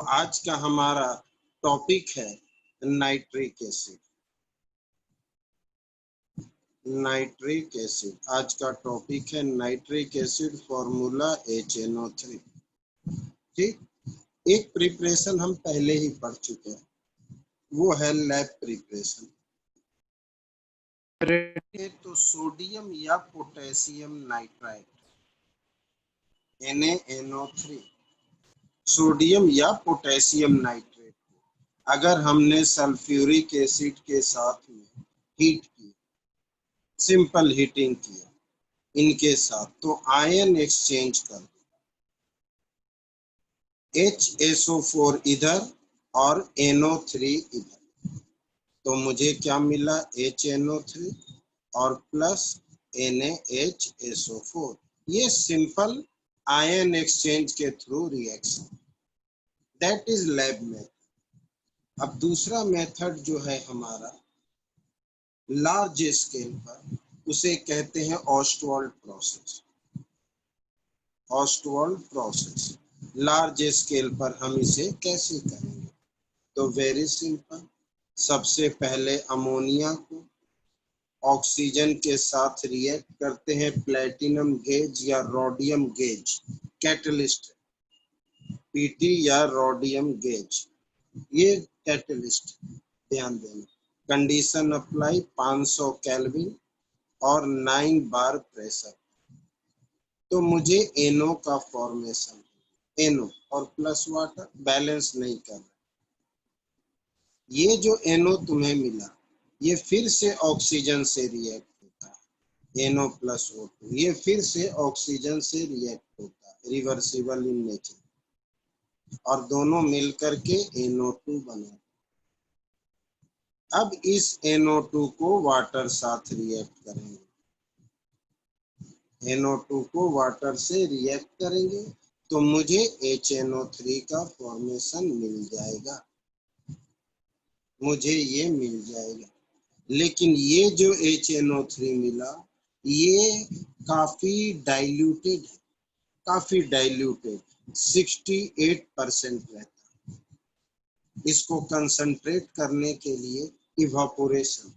आज का हमारा टॉपिक है नाइट्रिक एसिड। नाइट्रिक एसिड आज का टॉपिक है नाइट्रिक एसिड, फॉर्मूला HNO3। ठीक, एक प्रिपरेशन हम पहले ही पढ़ चुके हैं, वो है लैब प्रिपरेशन। तो सोडियम या पोटेशियम नाइट्राइट NaNO3, सोडियम या पोटेशियम नाइट्रेट अगर हमने सल्फ्यूरिक एसिड के साथ में हीट की, सिंपल हीटिंग किया इनके साथ, तो आयन एक्सचेंज कर HSO4 इधर और NO3 इधर, तो मुझे क्या मिला HNO3 और प्लस NaHSO4। ये सिंपल आयन एक्सचेंज के through reaction, that is lab method. अब दूसरा मेथड जो है हमारा लार्ज स्केल पर, उसे कहते हैं ऑस्टवाल्ड process. Ostwald process large scale पर हम इसे कैसे करेंगे? तो वेरी सिंपल, सबसे पहले अमोनिया को ऑक्सीजन के साथ रिएक्ट करते हैं, प्लेटिनम गेज या रोडियम गेज कैटलिस्ट, पीटी या रोडियम गेज, ये कैटलिस्ट ध्यान देना। कंडीशन अप्लाई 500 केल्विन और 9 बार प्रेशर, तो मुझे NO का फॉर्मेशन, NO और प्लस वाटर बैलेंस नहीं कर रहा। ये जो NO तुम्हें मिला, ये फिर से ऑक्सीजन से रिएक्ट होता है, NO प्लस O2, ये फिर से ऑक्सीजन से रिएक्ट होता है, रिवर्सिबल इन नेचर, और दोनों मिलकर के NO2 बना। अब इस NO2 को वाटर साथ रिएक्ट करेंगे, NO2 को वाटर से रिएक्ट करेंगे, तो मुझे HNO3 का फॉर्मेशन मिल जाएगा, मुझे ये मिल जाएगा। लेकिन ये जो HNO3 मिला, ये काफी डाइल्यूटेड है, काफी डाइल्यूटेड 68% रहता है। इसको कंसंट्रेट करने के लिए इवापोरेशन,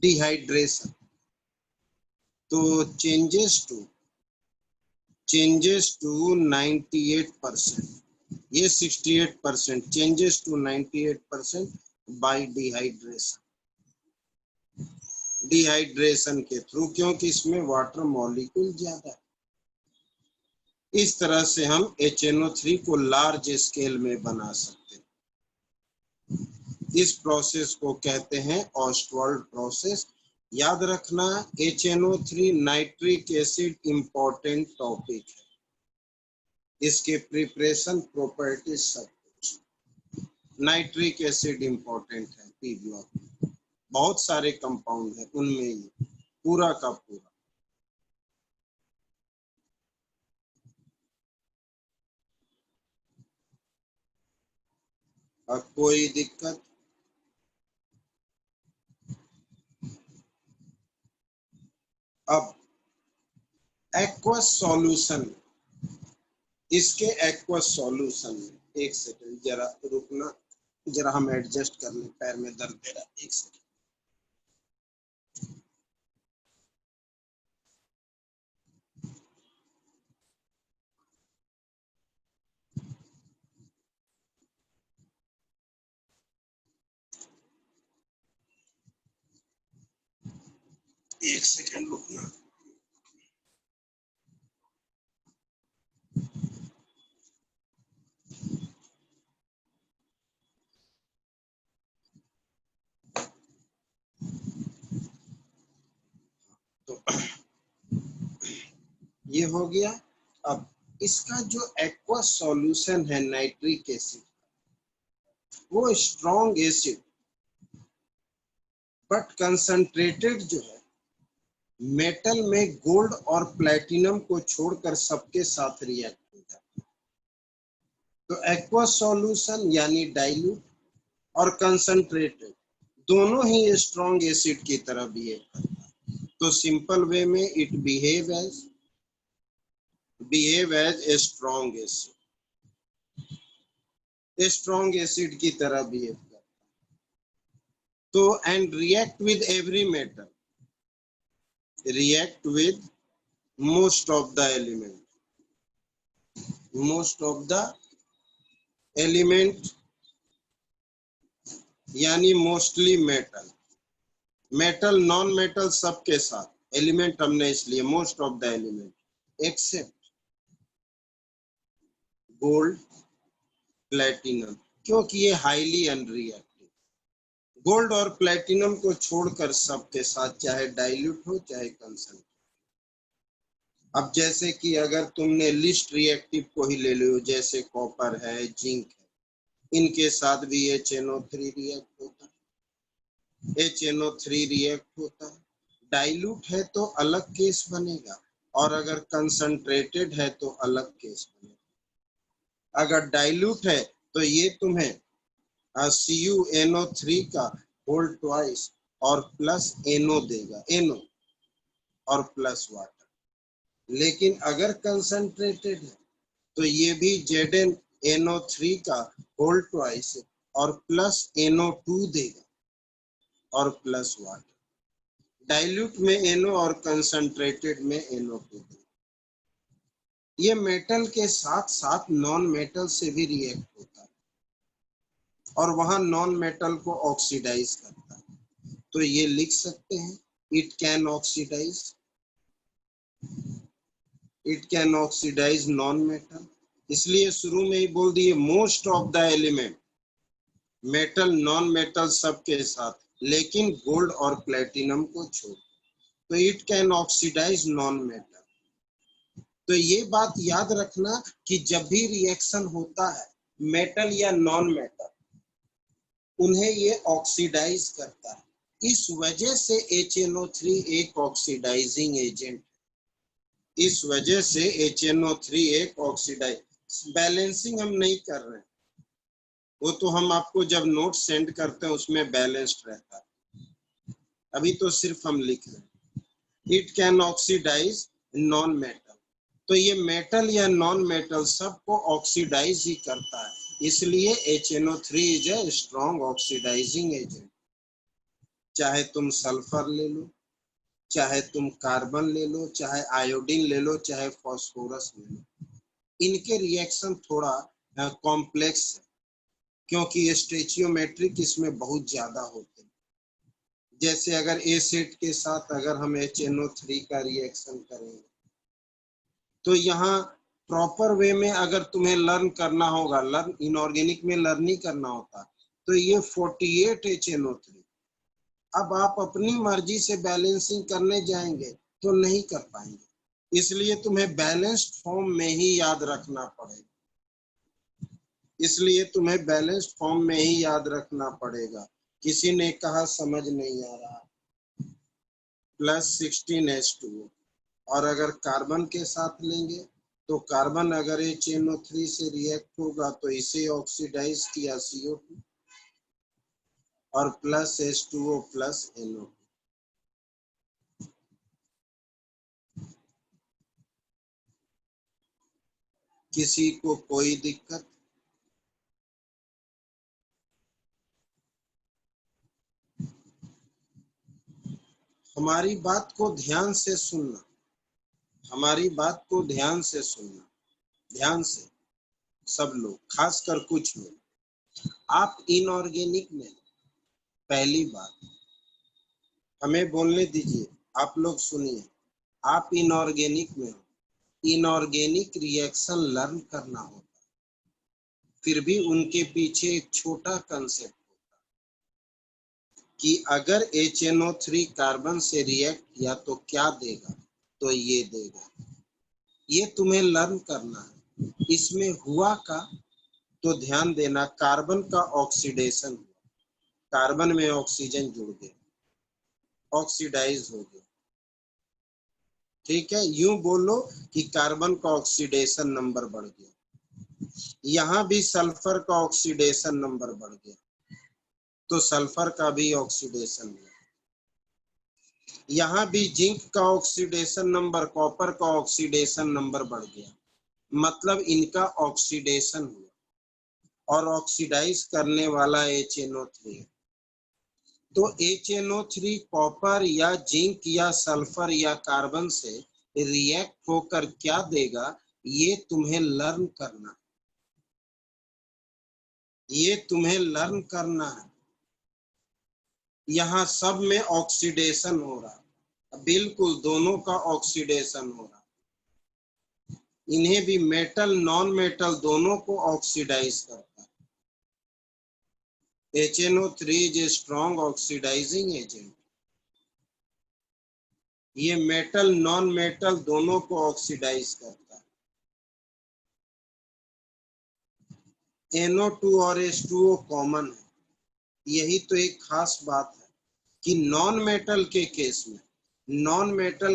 डिहाइड्रेशन, तो चेंजेस टू 98%, ये 68%, changes to 98% by dehydration, dehydration के थ्रू, क्योंकि इसमें वाटर मॉलिक्यूल ज्यादा है। इस तरह से हम HNO3 को लार्ज स्केल में बना सकते हैं। इस प्रोसेस को कहते हैं ऑस्टवाल्ड प्रोसेस। याद रखना, HNO3 nitric acid important topic है, इसके प्रिपरेशन प्रॉपर्टीज सब कुछ। नाइट्रिक एसिड इंपॉर्टेंट है, पी ब्लॉक बहुत सारे कंपाउंड है, उनमें ये पूरा का पूरा। और कोई दिक्कत? अब एक्वस सॉल्यूशन, इसके एक्वस सॉल्यूशन में, एक सेकंड जरा रुकना, जरा हम एडजस्ट कर लें, पैर में दर्द दे रहा, एक सेकंड। एक सेकंड रुकना। तो ये हो गया। अब इसका जो एक्वस सॉल्यूशन है नाइट्रिक एसिड, वो स्ट्रॉन्ग एसिड बट कंसंट्रेटेड जो है, मेटल में गोल्ड और प्लैटिनम को छोड़कर सबके साथ रिएक्ट हो जाता है। तो एक्वस सॉल्यूशन यानी डाइल्यूट और कंसंट्रेटेड दोनों ही स्ट्रॉन्ग एसिड की तरह बिहेव करता है। तो सिंपल वे में it behave as a strong acid. Strong acid की तरह बिहेव करता है। तो and react with every metal, react with most of the element, most of the element यानी mostly metal, metal non metal सबके साथ, element हमने इसलिए most of the element except gold platinum, क्योंकि ये हाईली अनरिएक्टिव। गोल्ड और platinum को छोड़कर सबके साथ, चाहे डाइल्यूट हो चाहे कंसंट्रेट। अब जैसे कि अगर तुमने लिस्ट रिएक्टिव को ही ले लो, जैसे कॉपर है, जिंक है, इनके साथ भी HNO3 रिएक्ट होता है, HNO3 रिएक्ट होता है। डाइल्यूट है तो अलग केस बनेगा, और अगर कंसंट्रेटेड है तो अलग केस बनेगा। अगर डाइल्यूट है तो ये तुम्हें CuNO3 का होल ट्वाइस और प्लस NO देगा, NO और प्लस वाटर। लेकिन अगर कंसंट्रेटेड है तो ये भी ZnNO3 का होल ट्वाइस और प्लस NO2 देगा और प्लस वाटर। डाइल्यूट में NO और कंसंट्रेटेड में NO2 देगा। ये मेटल के साथ साथ नॉन मेटल से भी रिएक्ट होता है और वहां नॉन मेटल को ऑक्सीडाइज करता है। तो ये लिख सकते हैं, it can oxidise, it can oxidise non metal. इसलिए शुरू में ही बोल दिए most of the element, metal non metal सबके साथ, लेकिन गोल्ड और प्लेटिनम को छोड़। तो it can oxidise non metal. तो ये बात याद रखना कि जब भी रिएक्शन होता है मेटल या नॉन मेटल, उन्हें ये ऑक्सीडाइज करता है। इस वजह से HNO3 एक ऑक्सीडाइजिंग एजेंट, इस वजह से HNO3 एक ऑक्सीडाइज। बैलेंसिंग हम नहीं कर रहे हैं, वो तो हम आपको जब नोट सेंड करते हैं उसमें बैलेंस्ड रहता है, अभी तो सिर्फ हम लिख रहे हैं। It can oxidise non metal, तो ये मेटल या नॉन मेटल सबको ऑक्सीडाइज ही करता है, इसलिए HNO3 is a strong oxidising agent. चाहे तुम सल्फर ले लो, चाहे तुम कार्बन ले लो, चाहे आयोडीन ले लो, चाहे फास्फोरस ले लो, इनके रिएक्शन थोड़ा कॉम्प्लेक्स है, क्योंकि स्टेचियोमेट्रिक इसमें बहुत ज्यादा होते हैं। जैसे अगर एसिड के साथ अगर हम HNO3 का रिएक्शन करेंगे तो यहाँ प्रॉपर वे में अगर तुम्हें लर्न करना होगा, लर्न इनऑर्गेनिक में लर्न नहीं करना होता, तो ये 48 HNO3। अब आप अपनी मर्जी से बैलेंसिंग करने जाएंगे तो नहीं कर पाएंगे, इसलिए तुम्हें बैलेंस्ड फॉर्म में ही याद रखना पड़ेगा, इसलिए तुम्हें बैलेंस्ड फॉर्म में ही याद रखना पड़ेगा। किसी ने कहा समझ नहीं आ रहा, +16H2O, और अगर कार्बन के साथ लेंगे तो कार्बन अगर HNO3 से रिएक्ट होगा तो इसे ऑक्सीडाइज किया CO2 और +H2O + NO। किसी को कोई दिक्कत? हमारी बात को ध्यान से सुनना, हमारी बात को ध्यान से सुनना, ध्यान से सब लोग, खासकर कुछ लोग। आप इनऑर्गेनिक में, पहली बात हमें बोलने दीजिए, आप लोग सुनिए, आप इनऑर्गेनिक में हो, इनऑर्गेनिक रिएक्शन लर्न करना होता है, फिर भी उनके पीछे एक छोटा कंसेप्ट कि अगर HNO3 कार्बन से रिएक्ट किया तो क्या देगा, तो ये देगा। ये तुम्हें लर्न करना है। इसमें हुआ का तो ध्यान देना, कार्बन का ऑक्सीडेशन हुआ, कार्बन में ऑक्सीजन जुड़ गया, ऑक्सीडाइज हो गया, ठीक है। यूं बोलो कि कार्बन का ऑक्सीडेशन नंबर बढ़ गया। यहाँ भी सल्फर का ऑक्सीडेशन नंबर बढ़ गया, तो सल्फर का भी ऑक्सीडेशन हुआ। यहाँ भी जिंक का ऑक्सीडेशन नंबर, कॉपर का ऑक्सीडेशन नंबर बढ़ गया, मतलब इनका ऑक्सीडेशन हुआ। और ऑक्सीडाइज करने वाला HNO3 है। तो HNO3 कॉपर या जिंक या सल्फर या कार्बन से रिएक्ट होकर क्या देगा, ये तुम्हें लर्न करना है, ये तुम्हें लर्न करना है। यहाँ सब में ऑक्सीडेशन हो रहा है, बिल्कुल दोनों का ऑक्सीडेशन हो रहा है। इन्हें भी मेटल नॉन मेटल दोनों को ऑक्सीडाइज करता है। HNO3 is a strong oxidising agent. ये मेटल नॉन मेटल दोनों को ऑक्सीडाइज करता है। NO2 और H2O कॉमन है। यही तो एक खास बात है कि नॉन मेटल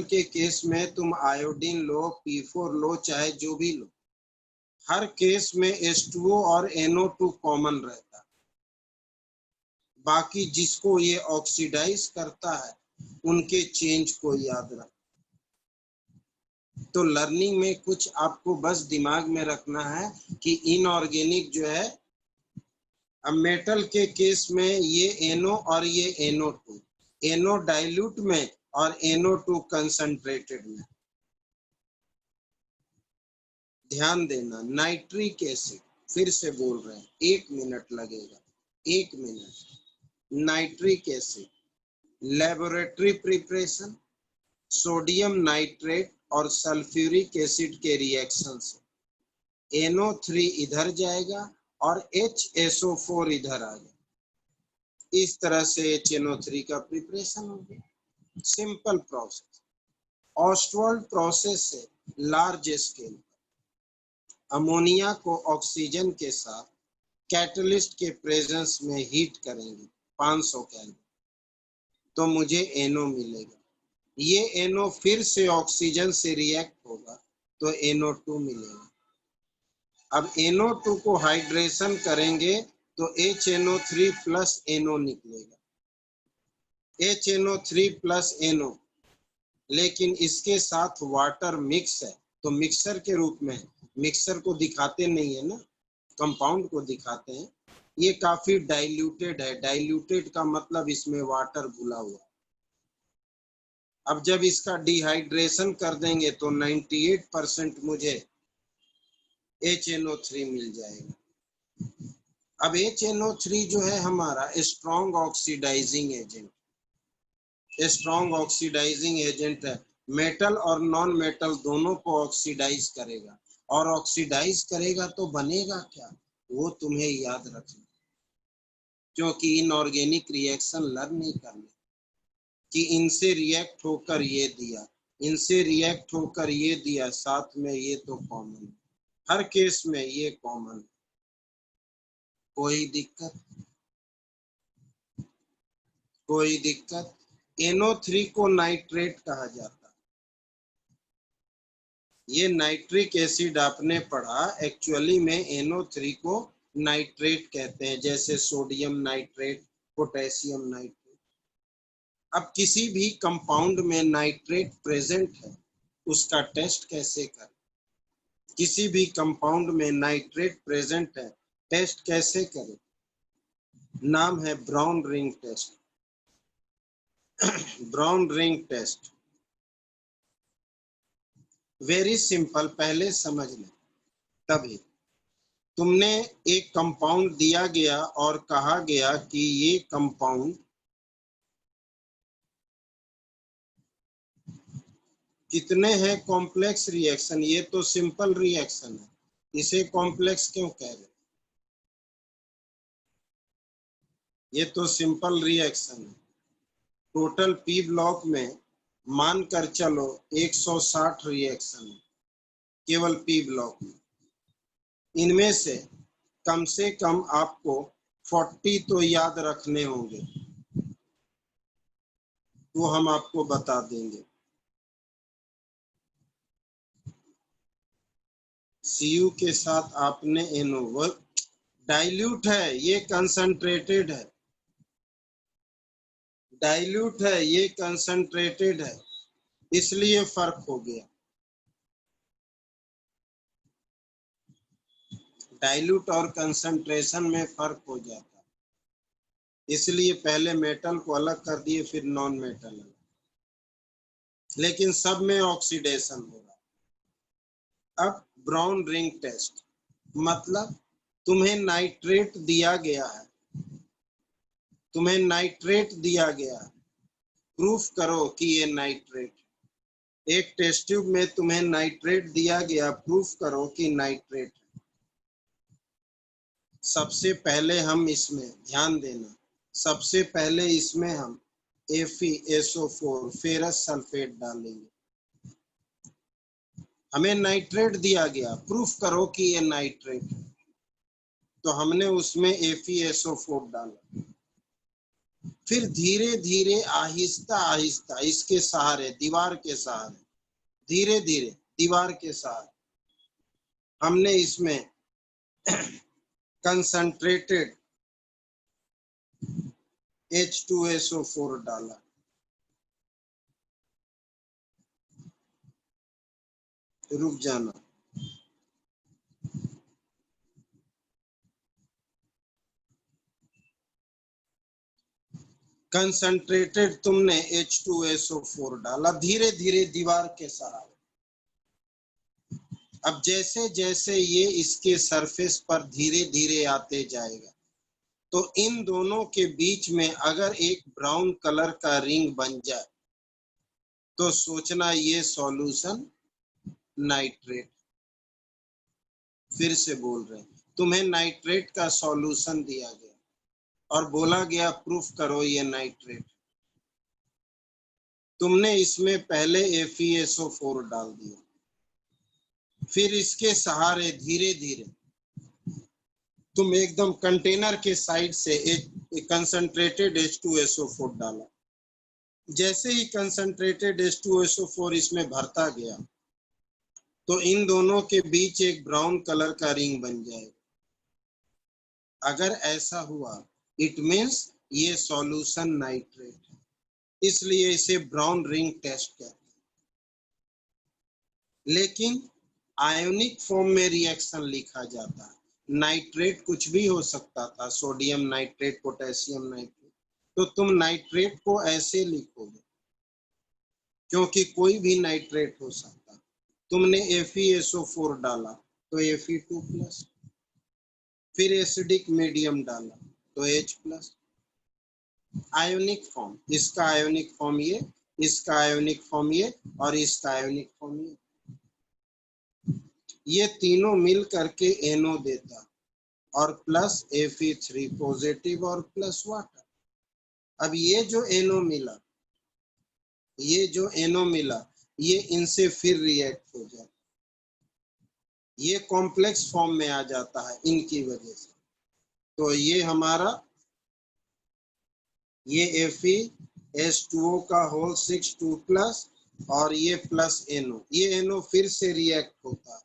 के केस में तुम आयोडीन लो, P4 लो, चाहे जो भी लो, हर केस में H2O और NO2 कॉमन रहता है। बाकी जिसको ये ऑक्सीडाइज करता है उनके चेंज को याद रख। तो लर्निंग में कुछ आपको बस दिमाग में रखना है कि इनऑर्गेनिक जो है, अब मेटल के केस में ये NO और ये NO2, NO डाइल्यूट में और NO2 कंसंट्रेटेड में। ध्यान देना, नाइट्रिक एसिड, फिर से बोल रहे हैं, 1 मिनट लगेगा, 1 minute. Nitric acid laboratory preparation, sodium nitrate और सल्फ्यूरिक एसिड के रिएक्शन से NO3 इधर जाएगा और HSO4 इधर आ जाएगा। इस तरह से HNO3 का प्रिपरेशन हो गया। Simple process. ऑस्टवाल्ड प्रोसेस से लार्ज स्केल अमोनिया को ऑक्सीजन के साथ कैटलिस्ट के प्रेजेंस में हीट करेंगे 500 केल्विन, तो मुझे NO मिलेगा। ये NO फिर से ऑक्सीजन से रिएक्ट होगा तो NO2 मिलेगा। अब NO2 को हाइड्रेशन करेंगे तो HNO3 प्लस NO निकलेगा, HNO3 प्लस NO। लेकिन इसके साथ वाटर मिक्स है, तो मिक्सर के रूप में, मिक्सर को दिखाते नहीं है ना, कंपाउंड को दिखाते हैं। ये काफी डाइल्यूटेड है, डाइल्यूटेड का मतलब इसमें वाटर घुला हुआ। अब जब इसका डिहाइड्रेशन कर देंगे तो 98% मुझे HNO3 मिल जाएगा। अब HNO3 जो है हमारा strong oxidising agent, strong oxidising agent है। मेटल और नॉन मेटल दोनों को ऑक्सीडाइज करेगा, और ऑक्सीडाइज करेगा तो बनेगा क्या, वो तुम्हें याद रखना, क्योंकि इनऑर्गेनिक रिएक्शन लर्न नहीं करने कि इनसे रिएक्ट होकर ये दिया, इनसे रिएक्ट होकर ये दिया, साथ में ये तो कॉमन है, हर केस में ये कॉमन है। कोई दिक्कत, कोई दिक्कत। NO3 को नाइट्रेट कहा जाता है। ये नाइट्रिक एसिड आपने पढ़ा, एक्चुअली में NO3 को नाइट्रेट कहते हैं, जैसे सोडियम नाइट्रेट, पोटेशियम नाइट्रेट। अब किसी भी कंपाउंड में नाइट्रेट प्रेजेंट है, उसका टेस्ट कैसे करें? किसी भी कंपाउंड में नाइट्रेट प्रेजेंट है, टेस्ट कैसे करें? नाम है brown ring test. Brown ring test very simple, पहले समझ लें तभी। तुमने एक कंपाउंड दिया गया और कहा गया कि ये कंपाउंड कितने हैं कॉम्प्लेक्स रिएक्शन, ये तो सिंपल रिएक्शन है, इसे कॉम्प्लेक्स क्यों कह रहे? ये तो सिंपल रिएक्शन है। टोटल P ब्लॉक में मानकर चलो 160 रिएक्शन है केवल P ब्लॉक में। इनमें से कम आपको 40 तो याद रखने होंगे, वो हम आपको बता देंगे। Cu के साथ आपने NO, डाइल्यूट है, ये कंसंट्रेटेड है, डाइल्यूट है, ये कंसंट्रेटेड है, इसलिए फर्क हो गया। डाइल्यूट और कंसंट्रेशन में फर्क हो जाता है, इसलिए पहले मेटल को अलग कर दिए, फिर नॉन मेटल अलग, लेकिन सब में ऑक्सीडेशन हो रहा। अब ब्राउन रिंग टेस्ट, मतलब तुम्हें नाइट्रेट दिया गया है, तुम्हें नाइट्रेट दिया गया है, प्रूफ करो कि ये नाइट्रेट, एक टेस्ट ट्यूब में तुम्हें नाइट्रेट दिया गया, प्रूफ करो कि नाइट्रेट है। सबसे पहले हम इसमें ध्यान देना, सबसे पहले इसमें हम FeSO4 फेरस सल्फेट डालेंगे। हमें नाइट्रेट दिया गया, प्रूफ करो कि ये नाइट्रेट है, तो हमने उसमें FeSO4 डाला। फिर धीरे धीरे आहिस्ता आहिस्ता इसके सहारे, दीवार के सहारे, धीरे धीरे दीवार के सहारे हमने इसमें कंसंट्रेटेड H2SO4 डाला। रुक जाना, कंसंट्रेटेड तुमने H2SO4 डाला, धीरे धीरे दीवार के सहारे। अब जैसे जैसे ये इसके सरफेस पर धीरे धीरे आते जाएगा, तो इन दोनों के बीच में अगर एक ब्राउन कलर का रिंग बन जाए, तो सोचना ये सॉल्यूशन नाइट्रेट। फिर से बोल रहे हैं, तुम्हें नाइट्रेट का सॉल्यूशन दिया गया और बोला गया प्रूफ करो ये नाइट्रेट। तुमने इसमें पहले FeSO4 डाल दिया, फिर इसके सहारे धीरे धीरे तुम एकदम कंटेनर के साइड से एक कंसंट्रेटेड H2SO4 डाला। जैसे ही कंसंट्रेटेड H2SO4 इसमें भरता गया, तो इन दोनों के बीच एक ब्राउन कलर का रिंग बन जाएगा। अगर ऐसा हुआ, इट मीन्स ये सॉल्यूशन नाइट्रेट है, इसलिए इसे ब्राउन रिंग टेस्ट कहते हैं। लेकिन आयोनिक फॉर्म में रिएक्शन लिखा जाता है, नाइट्रेट कुछ भी हो सकता था, सोडियम नाइट्रेट, पोटेशियम नाइट्रेट, तो तुम नाइट्रेट को ऐसे लिखोगे क्योंकि कोई भी नाइट्रेट हो सकता। तुमने FeSO4 डाला तो Fe2+, फिर एसिडिक मीडियम डाला तो H+। आयोनिक फॉर्म, इसका आयोनिक फॉर्म ये, इसका आयोनिक फॉर्म ये, और इसका आयोनिक फॉर्म ये तीनों मिल करके NO देता, और प्लस Fe3 पॉजिटिव और प्लस वाटर। अब ये जो NO मिला, ये जो NO मिला, ये इनसे फिर रिएक्ट हो जाता, ये कॉम्प्लेक्स फॉर्म में आ जाता है इनकी वजह से। तो ये हमारा ये FeS2O का होल 6 2+ और ये प्लस NO, ये NO फिर से रिएक्ट होता है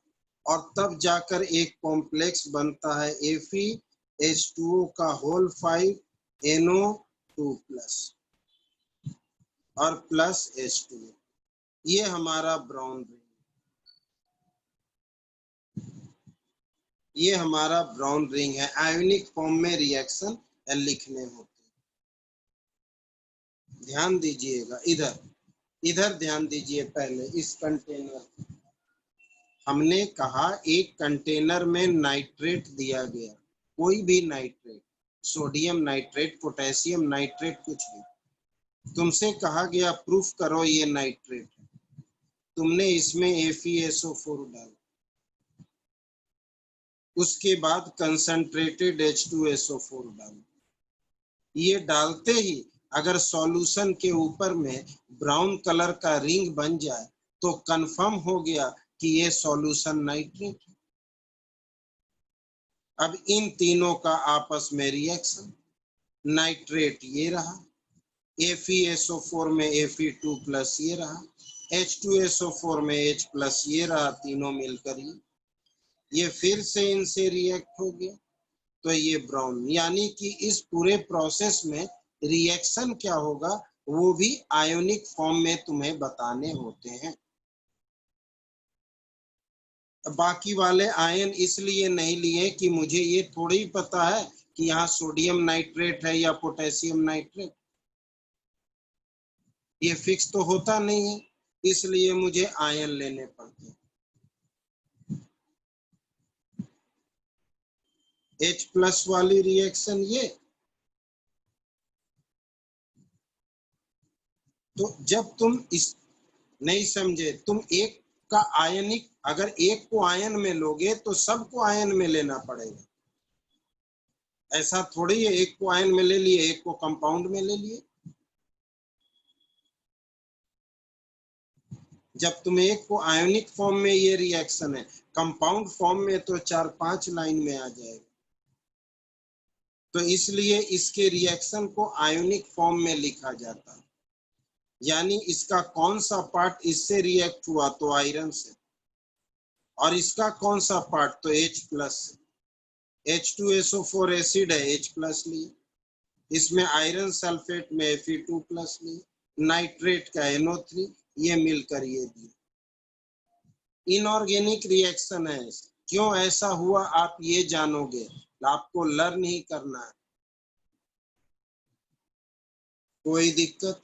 और तब जाकर एक कॉम्प्लेक्स बनता है FeS2O का होल 5 NO2+ और प्लस H2O। ये हमारा ब्राउन रिंग, ये हमारा ब्राउन रिंग है। आयोनिक फॉर्म में रिएक्शन लिखने होते, ध्यान दीजिएगा। इधर ध्यान दीजिए। पहले इस कंटेनर, हमने कहा एक कंटेनर में नाइट्रेट दिया गया, कोई भी nitrate, sodium nitrate, potassium nitrate, कुछ भी, तुमसे कहा गया प्रूफ करो ये नाइट्रेट है। तुमने इसमें FeSO4 डाला, उसके बाद कंसंट्रेटेड H2SO4 डाला। ये डालते ही अगर सॉल्यूशन के ऊपर में ब्राउन कलर का रिंग बन जाए, तो कंफर्म हो गया कि ये सॉल्यूशन नाइट्रेट है। अब इन तीनों का आपस में रिएक्शन, नाइट्रेट ये रहा, FeSO4 में Fe2+ ये रहा, H2SO4 में H+ ये रहा, तीनों मिलकर ये फिर से इनसे रिएक्ट हो गया, तो ये ब्राउन। यानी कि इस पूरे प्रोसेस में रिएक्शन क्या होगा वो भी आयोनिक फॉर्म में तुम्हें बताने होते हैं। बाकी वाले आयन इसलिए नहीं लिए कि मुझे ये थोड़ी पता है कि यहाँ सोडियम नाइट्रेट है या पोटेशियम नाइट्रेट, ये फिक्स तो होता नहीं है, इसलिए मुझे आयन लेने पड़ते हैं। H+ वाली रिएक्शन ये, तो जब तुम इस नहीं समझे, तुम एक का आयनिक, अगर एक को आयन में लोगे तो सबको आयन में लेना पड़ेगा। ऐसा थोड़ी है एक को आयन में ले लिए, एक को कंपाउंड में ले लिए। जब तुम एक को आयोनिक फॉर्म में ये रिएक्शन है, कंपाउंड फॉर्म में तो 4-5 लाइन में आ जाएगा। तो इसलिए इसके रिएक्शन को आयोनिक फॉर्म में लिखा जाता है, यानी इसका कौन सा पार्ट इससे रिएक्ट हुआ तो आयरन से, और इसका कौन सा पार्ट तो H+ से। H2SO4 एसिड है, H+ लिए, इसमें आयरन सल्फेट में Fe2+ लिए, नाइट्रेट का NO3, ये मिलकर ये दिए। इनऑर्गेनिक रिएक्शन है, क्यों ऐसा हुआ आप ये जानोगे, आपको लर्न ही करना है। कोई दिक्कत?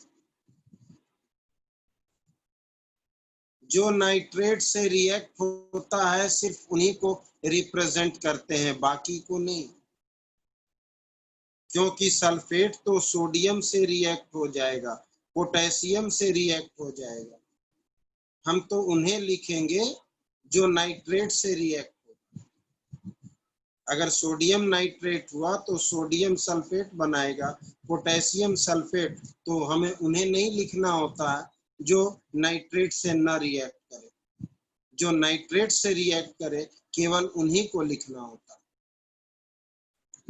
जो नाइट्रेट से रिएक्ट होता है सिर्फ उन्हीं को रिप्रेजेंट करते हैं, बाकी को नहीं, क्योंकि सल्फेट तो सोडियम से रिएक्ट हो जाएगा, पोटेशियम से रिएक्ट हो जाएगा। हम तो उन्हें लिखेंगे जो नाइट्रेट से रिएक्ट हो। अगर सोडियम नाइट्रेट हुआ तो सोडियम सल्फेट बनाएगा, पोटेशियम सल्फेट, तो हमें उन्हें नहीं लिखना होता है जो नाइट्रेट से न रिएक्ट करे। जो नाइट्रेट से रिएक्ट करे केवल उन्हीं को लिखना होता है।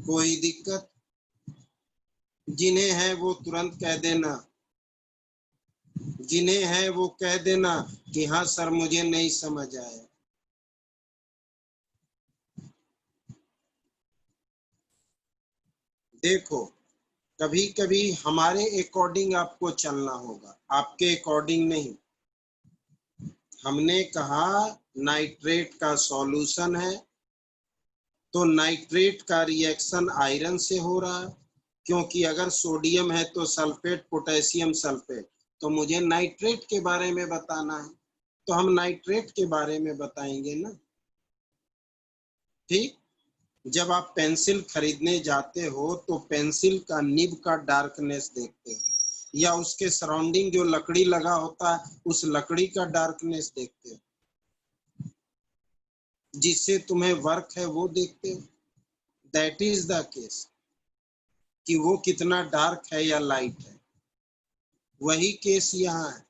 कोई दिक्कत? जिन्हें है वो तुरंत कह देना, जिन्हें है वो कह देना कि हाँ सर मुझे नहीं समझ आया। देखो, कभी कभी हमारे अकॉर्डिंग आपको चलना होगा, आपके अकॉर्डिंग नहीं। हमने कहा नाइट्रेट का सॉल्यूशन है, तो नाइट्रेट का रिएक्शन आयरन से हो रहा है, क्योंकि अगर सोडियम है तो सल्फेट, पोटेशियम सल्फेट, तो मुझे नाइट्रेट के बारे में बताना है, तो हम नाइट्रेट के बारे में बताएंगे ना। ठीक, जब आप पेंसिल खरीदने जाते हो तो पेंसिल का निब का डार्कनेस देखते हो, या उसके सराउंडिंग जो लकड़ी लगा होता है उस लकड़ी का डार्कनेस देखते हो, जिससे तुम्हें वर्क है वो देखते हो। दैट इज द केस, कि वो कितना डार्क है या लाइट है। वही केस यहाँ है,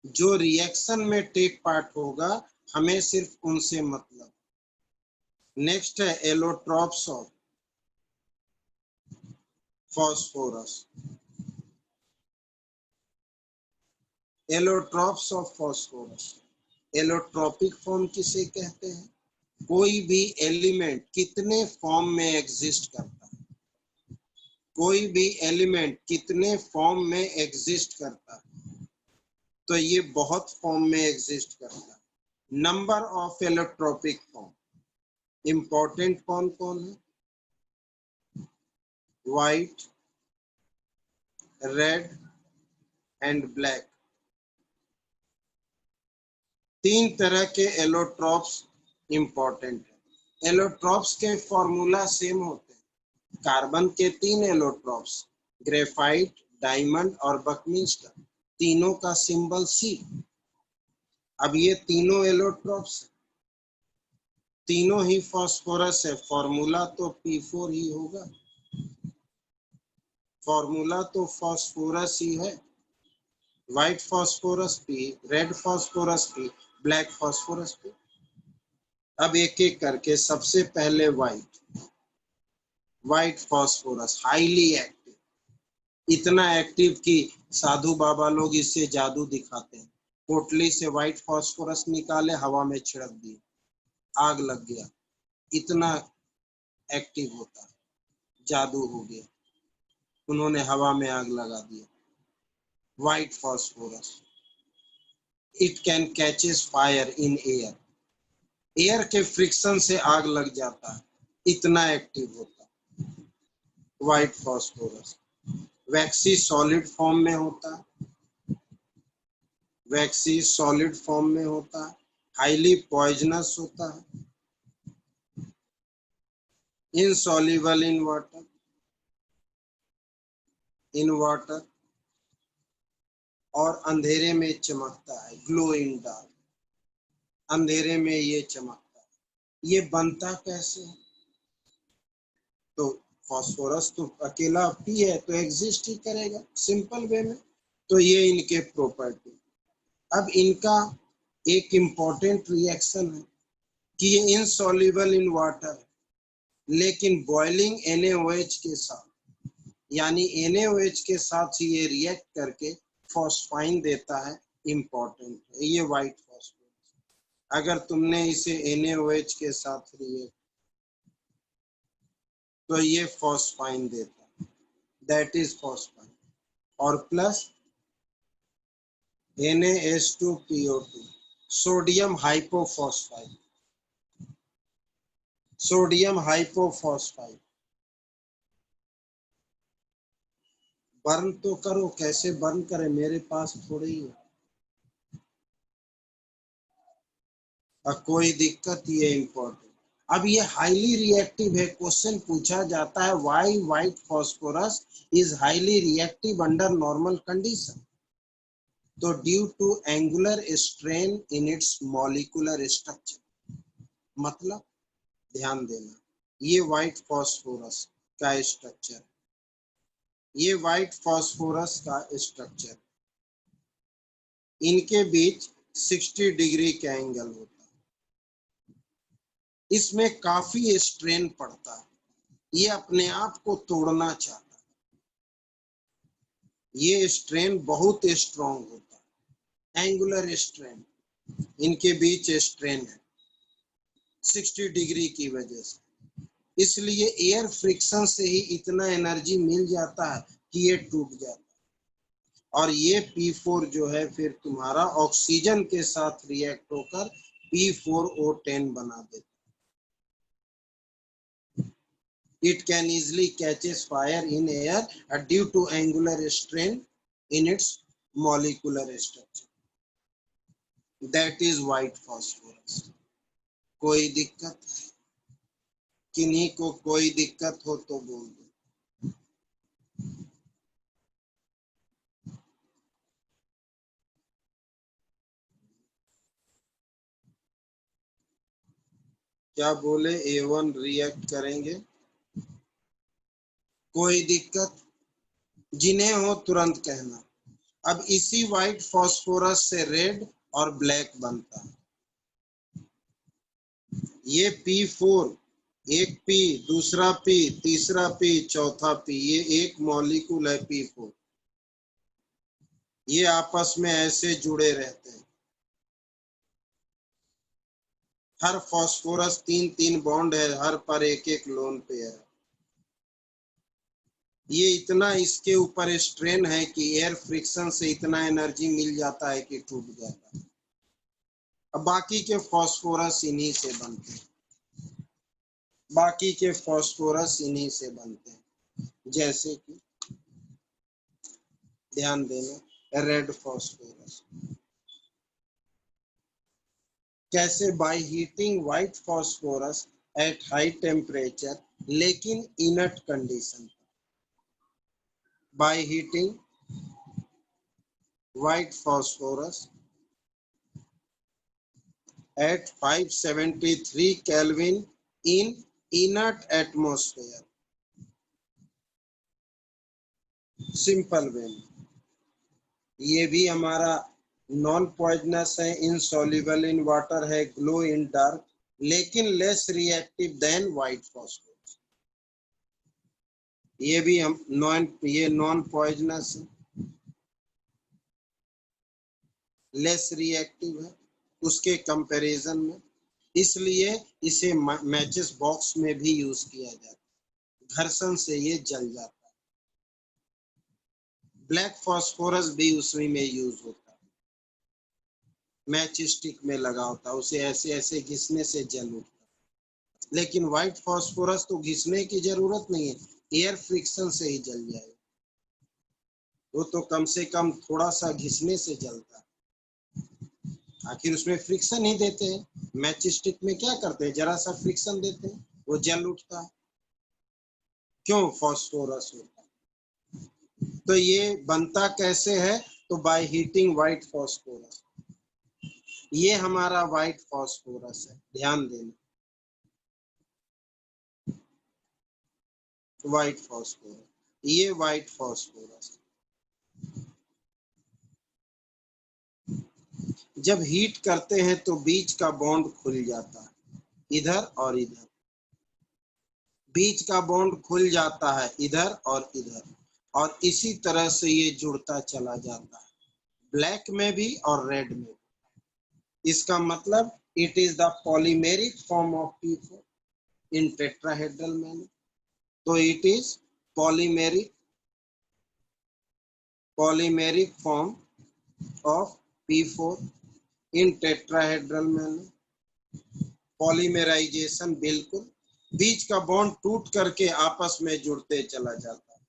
जो रिएक्शन में टेक पार्ट होगा हमें सिर्फ उनसे मतलब। नेक्स्ट है allotropes of phosphorus. Allotropes of phosphorus, allotropic form किसे कहते हैं? कोई भी एलिमेंट कितने फॉर्म में एग्जिस्ट करता है, कोई भी एलिमेंट कितने फॉर्म में एग्जिस्ट करता है, तो ये बहुत फॉर्म में एग्जिस्ट करता है। Number of allotropic form, important कौन कौन है? व्हाइट, रेड एंड ब्लैक, 3 तरह के एलोट्रॉप्स इंपॉर्टेंट है। एलोट्रॉप्स के फॉर्मूला सेम होते हैं। कार्बन के 3 एलोट्रॉप्स, ग्रेफाइट, डायमंड और बकमिंस्टर, तीनों का सिंबल C। अब ये तीनों एलोट्रॉप्स, तीनों ही फास्फोरस है, फॉर्मूला तो P4 ही होगा, फॉर्मूला तो फास्फोरस ही है। White phosphorus P, red phosphorus P, black phosphorus P। अब एक एक करके, सबसे पहले व्हाइट फास्फोरस हाईली एक्टिव, इतना एक्टिव कि साधु बाबा लोग इससे जादू दिखाते हैं। पोटली से व्हाइट फास्फोरस निकाले, हवा में छिड़क दिए, आग लग गया, इतना एक्टिव होता है, जादू हो गया, उन्होंने हवा में आग लगा दिया। White phosphorus, it can catches fire in air, air के फ्रिक्शन से आग लग जाता है, इतना एक्टिव होता है व्हाइट फास्फोरस। वैक्सी सॉलिड फॉर्म में होता है, वैक्सी सॉलिड फॉर्म में होता है, हाईली पॉइजनस होता है, इनसॉल्युबल इन वाटर और अंधेरे में चमकता है, ग्लो इन डार्क, अंधेरे में ये चमकता है। ये बनता कैसे है? तो फास्फोरस तो अकेला पी है तो एग्जिस्ट ही करेगा सिंपल वे में। तो ये इनके प्रॉपर्टी। अब इनका एक इम्पॉर्टेंट रिएक्शन है कि ये इनसॉल्युबल इन वाटर है, लेकिन बॉइलिंग NaOH के साथ, यानी NaOH के साथ ही ये रिएक्ट करके फॉस्फाइन देता है। इम्पॉर्टेंट है ये व्हाइट फॉस्फोरस। अगर तुमने इसे NaOH के साथ रिएक्ट तो ये फॉस्फाइन देता है, दैट इज फॉस्फाइन। और plus Na2PO2 sodium hypophosphide, sodium hypophosphide. Burn तो करो, कैसे बर्न करे, मेरे पास थोड़ी ही है। अब कोई दिक्कत, ये इम्पोर्टेंट। अब ये हाईली रिएक्टिव है, क्वेश्चन पूछा जाता है why white phosphorus is highly reactive under normal condition. तो due to angular strain in its molecular structure. मतलब ध्यान देना, ये व्हाइट फास्फोरस का स्ट्रक्चर, ये व्हाइट फास्फोरस का स्ट्रक्चर, इनके बीच 60 डिग्री का एंगल होता है, इसमें काफी स्ट्रेन पड़ता है, ये अपने आप को तोड़ना चाहता है, ये स्ट्रेन बहुत स्ट्रॉन्ग होता है, एंगुलर स्ट्रेन, इनके बीच स्ट्रेन है 60 डिग्री की वजह से। इसलिए एयर फ्रिक्शन से ही इतना एनर्जी मिल जाता है कि ये टूट जाता है। और ये P4 जो है फिर तुम्हारा ऑक्सीजन के साथ रिएक्ट होकर P4O10 बना देता है। It can easily catches fire in air due to angular strain in its molecular structure. That is white phosphorus. कोई दिक्कत, किन्हीं को कोई दिक्कत हो तो बोल दो। क्या बोले? A1 रिएक्ट करेंगे, कोई दिक्कत, जिन्हें हो तुरंत कहना। अब इसी व्हाइट फास्फोरस से रेड और ब्लैक बनता है। ये P4, एक P, दूसरा P, तीसरा P, चौथा P, ये एक मॉलिक्यूल है P4। ये आपस में ऐसे जुड़े रहते हैं। हर फास्फोरस 3-3 बॉन्ड है, हर पर एक एक लोन पेयर है। ये इतना इसके ऊपर स्ट्रेन है कि एयर फ्रिक्शन से इतना एनर्जी मिल जाता है कि टूट जाता है। अब बाकी के फास्फोरस इन्हीं से बनते हैं, बाकी के फास्फोरस इन्हीं से बनते हैं, जैसे कि ध्यान देना रेड फास्फोरस। कैसे? By heating white phosphorus at high temperature लेकिन inert condition. By heating white phosphorus at 573 Kelvin in inert atmosphere. Simple way में ये भी हमारा नॉन पॉइजनस है, इनसॉल्युबल इन वाटर है, ग्लो इन डार्क, लेकिन less reactive than white phosphorus. ये भी हम ये नॉन पॉइजनस है, लेस रिएक्टिव है उसके कंपैरिजन में, इसलिए इसे मैचेस बॉक्स में भी यूज किया जाता है, घर्षण से ये जल जाता है। ब्लैक फास्फोरस भी उसी में यूज होता है। मैच स्टिक में लगा होता है, उसे ऐसे ऐसे घिसने से जल उठता है। लेकिन व्हाइट फास्फोरस तो घिसने की जरूरत नहीं है, एयर फ्रिक्शन से ही जल जाएगा। वो तो कम से कम थोड़ा सा घिसने से जलता है, आखिर उसमें फ्रिक्शन ही देते हैं। मैच स्टिक में क्या करते हैं, जरा सा फ्रिक्शन देते हैं, वो जल उठता है। क्यों? फास्फोरस होता है। तो ये बनता कैसे है? तो बाय हीटिंग व्हाइट फास्फोरस। ये हमारा व्हाइट फास्फोरस है, ध्यान देना। व्हाइट फास्फोरस, ये व्हाइट फास्फोरस जब हीट करते हैं तो बीच का बॉन्ड खुल जाता है, इधर और इधर। बीच का बॉन्ड खुल जाता है इधर और इधर, और इसी तरह से ये जुड़ता चला जाता है, ब्लैक में भी और रेड में भी। इसका मतलब it is the polymeric form of P4 in tetrahedral manner. तो it is polymeric form of P4 in tetrahedral manner. Polymerisation, बिल्कुल, बीच का बॉन्ड टूट करके आपस में जुड़ते चला जाता है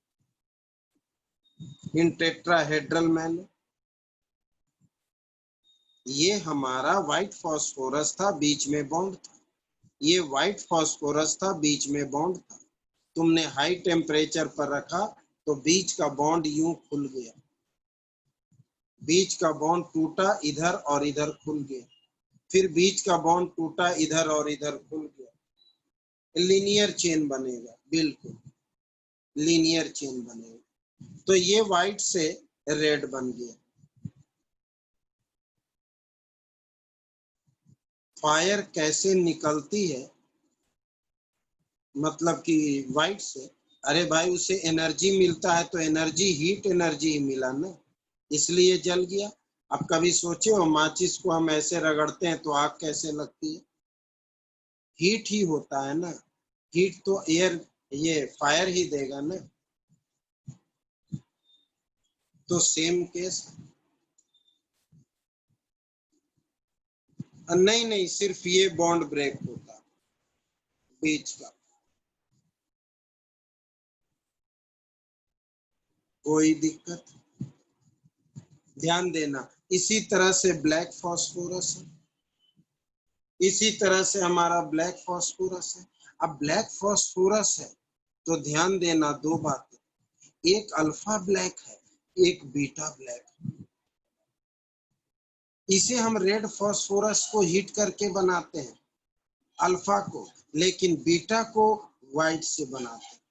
इन टेट्राहेड्रल मैनर। ये हमारा व्हाइट फास्फोरस था, बीच में बॉन्ड था। ये व्हाइट फास्फोरस था, बीच में बॉन्ड था। तुमने हाई टेम्परेचर पर रखा तो बीच का बॉन्ड यूं खुल गया, बीच का बॉन्ड टूटा, इधर और इधर खुल गया, फिर बीच का बॉन्ड टूटा, इधर और इधर खुल गया। लीनियर चेन बनेगा, बिल्कुल लीनियर चेन बनेगा। तो ये व्हाइट से रेड बन गया। फायर कैसे निकलती है, मतलब कि व्हाइट से? अरे भाई, उसे एनर्जी मिलता है, तो एनर्जी हीट एनर्जी ही मिला ना, इसलिए जल गया। अब कभी सोचे हो, माचिस को हम ऐसे रगड़ते हैं तो आग कैसे लगती है? हीट ही होता है ना, हीट तो एयर, ये फायर ही देगा ना। तो सेम केस। नहीं नहीं, सिर्फ ये बॉन्ड ब्रेक होता बीच का, कोई दिक्कत। ध्यान देना, इसी तरह से ब्लैक फास्फोरस है, इसी तरह से हमारा ब्लैक फास्फोरस है। अब ब्लैक फास्फोरस है तो ध्यान देना दो बातें, एक अल्फा ब्लैक है, एक बीटा ब्लैक है। इसे हम रेड फास्फोरस को हीट करके बनाते हैं, अल्फा को, लेकिन बीटा को व्हाइट से बनाते हैं।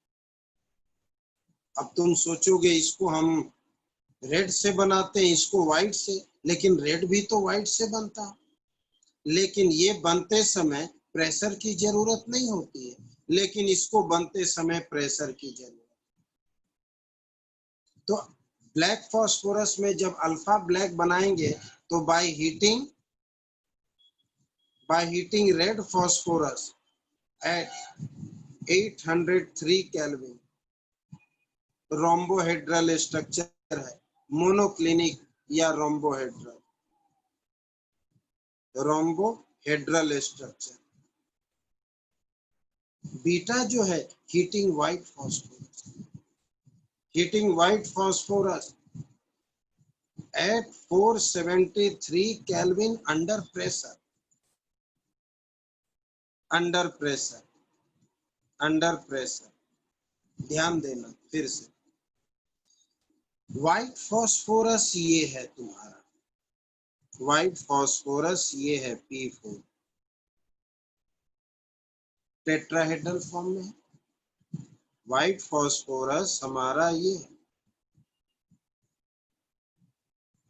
अब तुम सोचोगे इसको हम रेड से बनाते हैं, इसको व्हाइट से, लेकिन रेड भी तो व्हाइट से बनता है। लेकिन ये बनते समय प्रेशर की जरूरत नहीं होती है, लेकिन इसको बनते समय प्रेशर की जरूरत। तो ब्लैक फास्फोरस में जब अल्फा ब्लैक बनाएंगे तो by heating red phosphorus at 803 Kelvin, rhombohedral structure है, मोनोक्लिनिक या रोम्बोहेड्रल स्ट्रक्चर। बीटा जो है heating white phosphorus, heating white phosphorus at 473 Kelvin under pressure, under pressure, under pressure. ध्यान देना फिर से, व्हाइट फास्फोरस ये है तुम्हारा, व्हाइट फास्फोरस ये है P4, टेट्राहेड्रल फॉर्म में है। व्हाइट फास्फोरस हमारा ये है,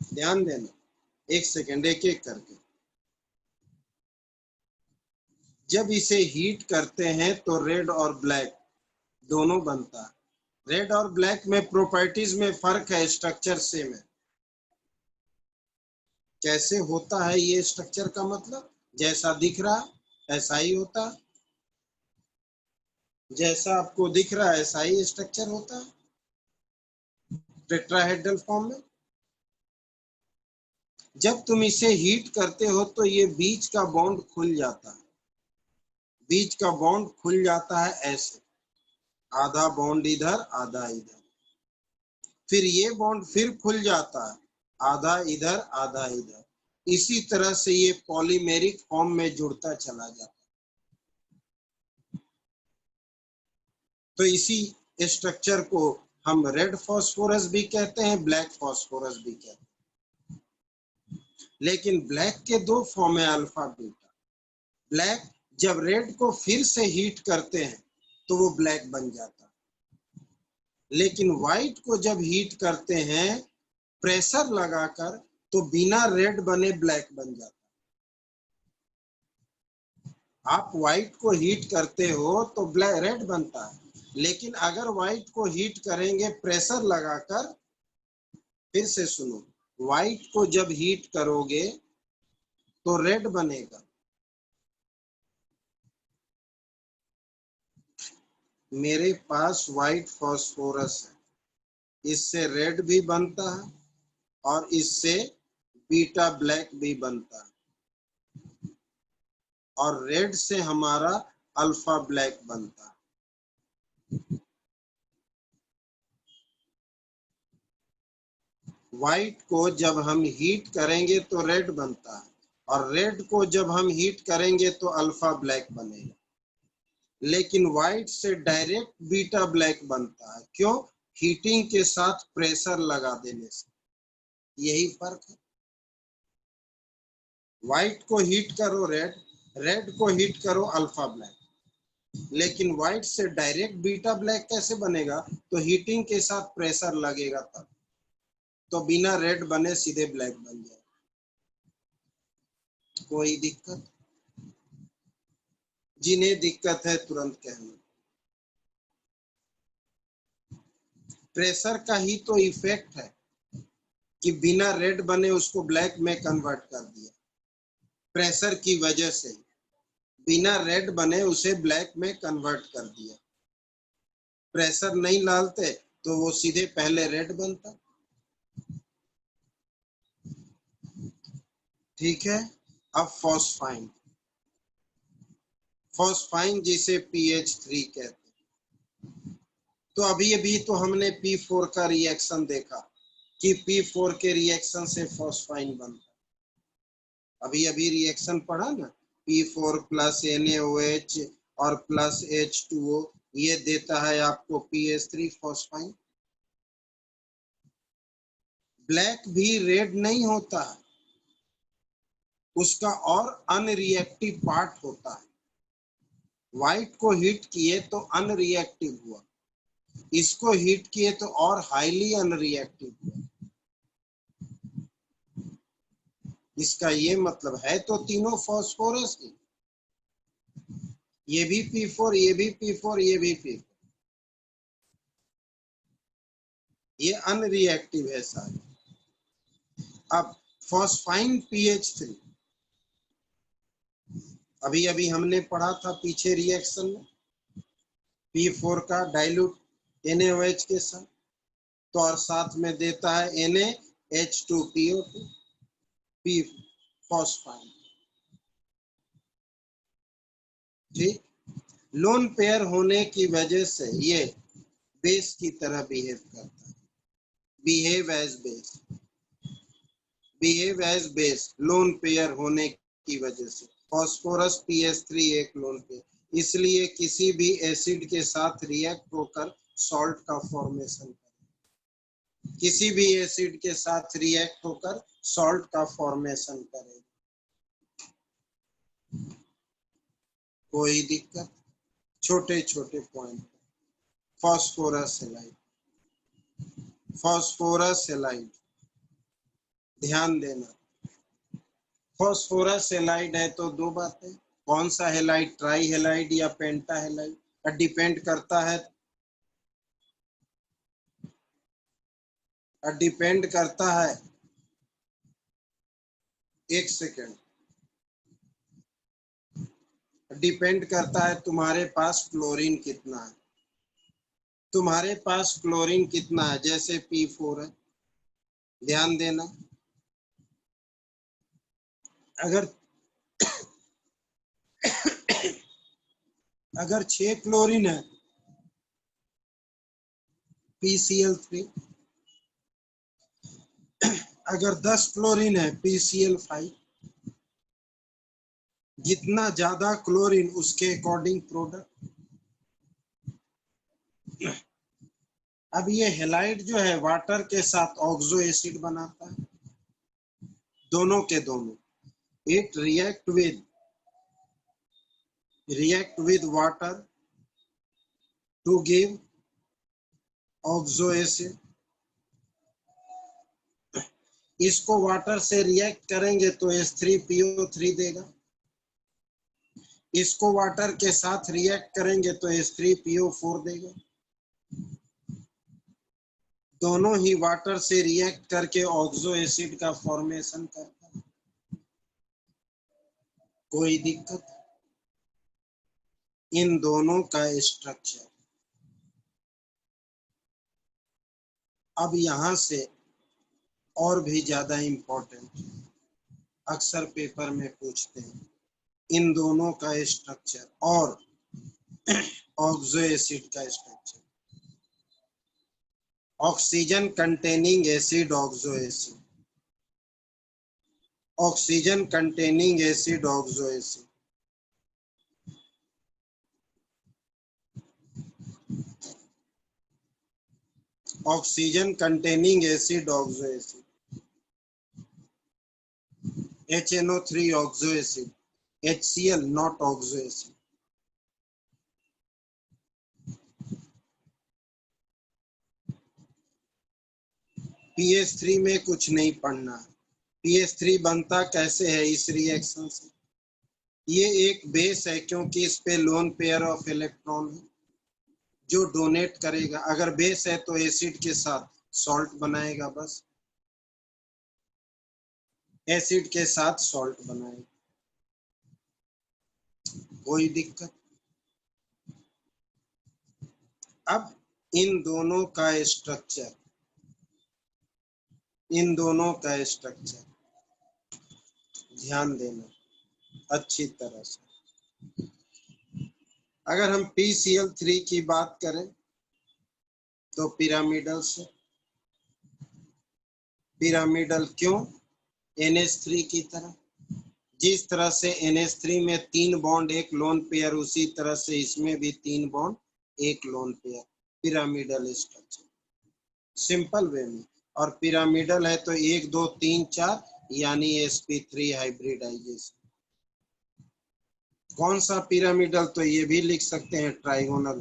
ध्यान देना, एक सेकेंड, एक एक करके। जब इसे हीट करते हैं तो रेड और ब्लैक दोनों बनता है। रेड और ब्लैक में प्रॉपर्टीज में फर्क है, स्ट्रक्चर सेम है। कैसे होता है ये स्ट्रक्चर का मतलब, जैसा दिख रहा ऐसा ही होता है, जैसा आपको दिख रहा है ऐसा ही स्ट्रक्चर होता है टेट्राहेड्रल फॉर्म में। जब तुम इसे हीट करते हो तो ये बीच का बॉन्ड खुल जाता है, बीच का बॉन्ड खुल जाता है ऐसे, आधा बॉन्ड इधर आधा इधर, फिर ये बॉन्ड फिर खुल जाता है, आधा इधर आधा इधर, इसी तरह से ये पॉलीमेरिक फॉर्म में जुड़ता चला जाता है। तो इसी स्ट्रक्चर को हम रेड फास्फोरस भी कहते हैं, ब्लैक फास्फोरस भी कहते हैं। लेकिन ब्लैक के दो फॉर्म है, अल्फा बीटा। ब्लैक जब रेड को फिर से हीट करते हैं तो वो ब्लैक बन जाता है, लेकिन व्हाइट को जब हीट करते हैं प्रेशर लगाकर तो बिना रेड बने ब्लैक बन जाता है। आप व्हाइट को हीट करते हो तो ब्लैक रेड बनता है, लेकिन अगर व्हाइट को हीट करेंगे प्रेशर लगाकर, फिर से सुनो, व्हाइट को जब हीट करोगे तो रेड बनेगा। मेरे पास व्हाइट फास्फोरस है, इससे रेड भी बनता है और इससे बीटा ब्लैक भी बनता है, और रेड से हमारा अल्फा ब्लैक बनता है। व्हाइट को जब हम हीट करेंगे तो रेड बनता है, और रेड को जब हम हीट करेंगे तो अल्फा ब्लैक बनेगा, लेकिन व्हाइट से डायरेक्ट बीटा ब्लैक बनता है। क्यों? हीटिंग के साथ प्रेशर लगा देने से, यही फर्क है। व्हाइट को हीट करो रेड, रेड को हीट करो अल्फा ब्लैक, लेकिन व्हाइट से डायरेक्ट बीटा ब्लैक कैसे बनेगा? तो हीटिंग के साथ प्रेशर लगेगा तब, तो बिना रेड बने सीधे ब्लैक बन जाए। कोई दिक्कत? जिन्हें दिक्कत है तुरंत कहना। प्रेशर का ही तो इफेक्ट है कि बिना रेड बने उसको ब्लैक में कन्वर्ट कर दिया। प्रेशर की वजह से बिना रेड बने उसे ब्लैक में कन्वर्ट कर दिया। प्रेशर नहीं डालते तो वो सीधे पहले रेड बनता। ठीक है। अब फॉस्फाइन, फॉस्फाइन जिसे PH3 कहते हैं। तो अभी अभी तो हमने P4 का रिएक्शन देखा कि P4 के रिएक्शन से फॉस्फाइन बनता। अभी अभी रिएक्शन पढ़ा ना, P4 प्लस NaOH और प्लस H2O, ये देता है आपको PH3 फॉस्फाइन। ब्लैक भी रेड नहीं होता है, उसका और अनरिएक्टिव पार्ट होता है। व्हाइट को हीट किए तो अनरिएक्टिव हुआ, इसको हीट किए तो और हाईली अनरिएक्टिव हुआ। इसका ये मतलब है तो तीनों फास्फोरस ही, ये भी P4, ये भी P4, ये भी P4, ये अनरिएक्टिव है सारे। अब फॉस्फाइन PH3, अभी अभी हमने पढ़ा था पीछे रिएक्शन में, P4 का डाइल्यूट NaOH के साथ, तो और साथ में देता है NaH2PO2, P फॉस्फाइन। ठीक, लोन पेयर होने की वजह से ये बेस की तरह बिहेव करता है, behave as base, behave as base, lone pair होने की वजह से। फॉस्फोरस PH3 एक लोन पेयर, इसलिए किसी भी एसिड के साथ रिएक्ट होकर सॉल्ट का फॉर्मेशन करेगा, किसी भी एसिड के साथ रिएक्ट होकर सॉल्ट का फॉर्मेशन करेगा। कोई दिक्कत? छोटे छोटे point. Phosphorus halide, phosphorus halide, ध्यान देना, फॉस्फोरस हैलाइड है तो दो बातें, कौन सा हैलाइड, ट्राई हैलाइड या पेंटा हैलाइड, डिपेंड करता है, डिपेंड करता है, एक सेकेंड, डिपेंड करता है तुम्हारे पास क्लोरीन कितना है, तुम्हारे पास क्लोरीन कितना है। जैसे P4 है, ध्यान देना, अगर अगर 6 क्लोरीन है PCl3, अगर 10 क्लोरीन है PCl5, जितना ज्यादा क्लोरीन उसके अकॉर्डिंग प्रोडक्ट। अब ये हेलाइड जो है वाटर के साथ ऑक्सो एसिड बनाता है, दोनों के दोनों। It react with water to give oxo acid. इसको वाटर से रिएक्ट करेंगे तो H3PO3 देगा, इसको वाटर के साथ रिएक्ट करेंगे तो H3PO4 देगा। दोनों ही वाटर से रिएक्ट करके ऑक्सो एसिड का फॉर्मेशन करता है। कोई दिक्कत? इन दोनों का स्ट्रक्चर। अब यहां से और भी ज्यादा इंपॉर्टेंट, अक्सर पेपर में पूछते हैं, इन दोनों का स्ट्रक्चर और ऑक्सो एसिड का structure. Oxygen containing acid oxo acid, oxygen containing acid oxo acid. Oxygen containing acid oxo acid, HNO3 oxo acid, HCl not oxo acid. PH3 में कुछ नहीं पढ़ना है। PH3 बनता कैसे है इस रिएक्शन से? ये एक बेस है क्योंकि इस पे लोन पेयर ऑफ इलेक्ट्रॉन है जो डोनेट करेगा। अगर बेस है तो एसिड के साथ सॉल्ट बनाएगा, बस एसिड के साथ सॉल्ट बनाएगा। कोई दिक्कत? अब इन दोनों का स्ट्रक्चर, इन दोनों का स्ट्रक्चर ध्यान देना अच्छी तरह से। अगर हम PCl3 की बात करें तो पिरामिडल से, पिरामिडल क्यों? NH3 की तरह। जिस तरह से NH3 में 3 बॉन्ड एक लोन पेयर, उसी तरह से इसमें भी 3 बॉन्ड एक lone pair, pyramidal structure simple way में। और पिरामिडल है तो 1 2 3 4 यानी sp3 हाइब्रिडाइजेशन। कौन सा पिरामिडल? तो ये भी लिख सकते हैं ट्राइगोनल,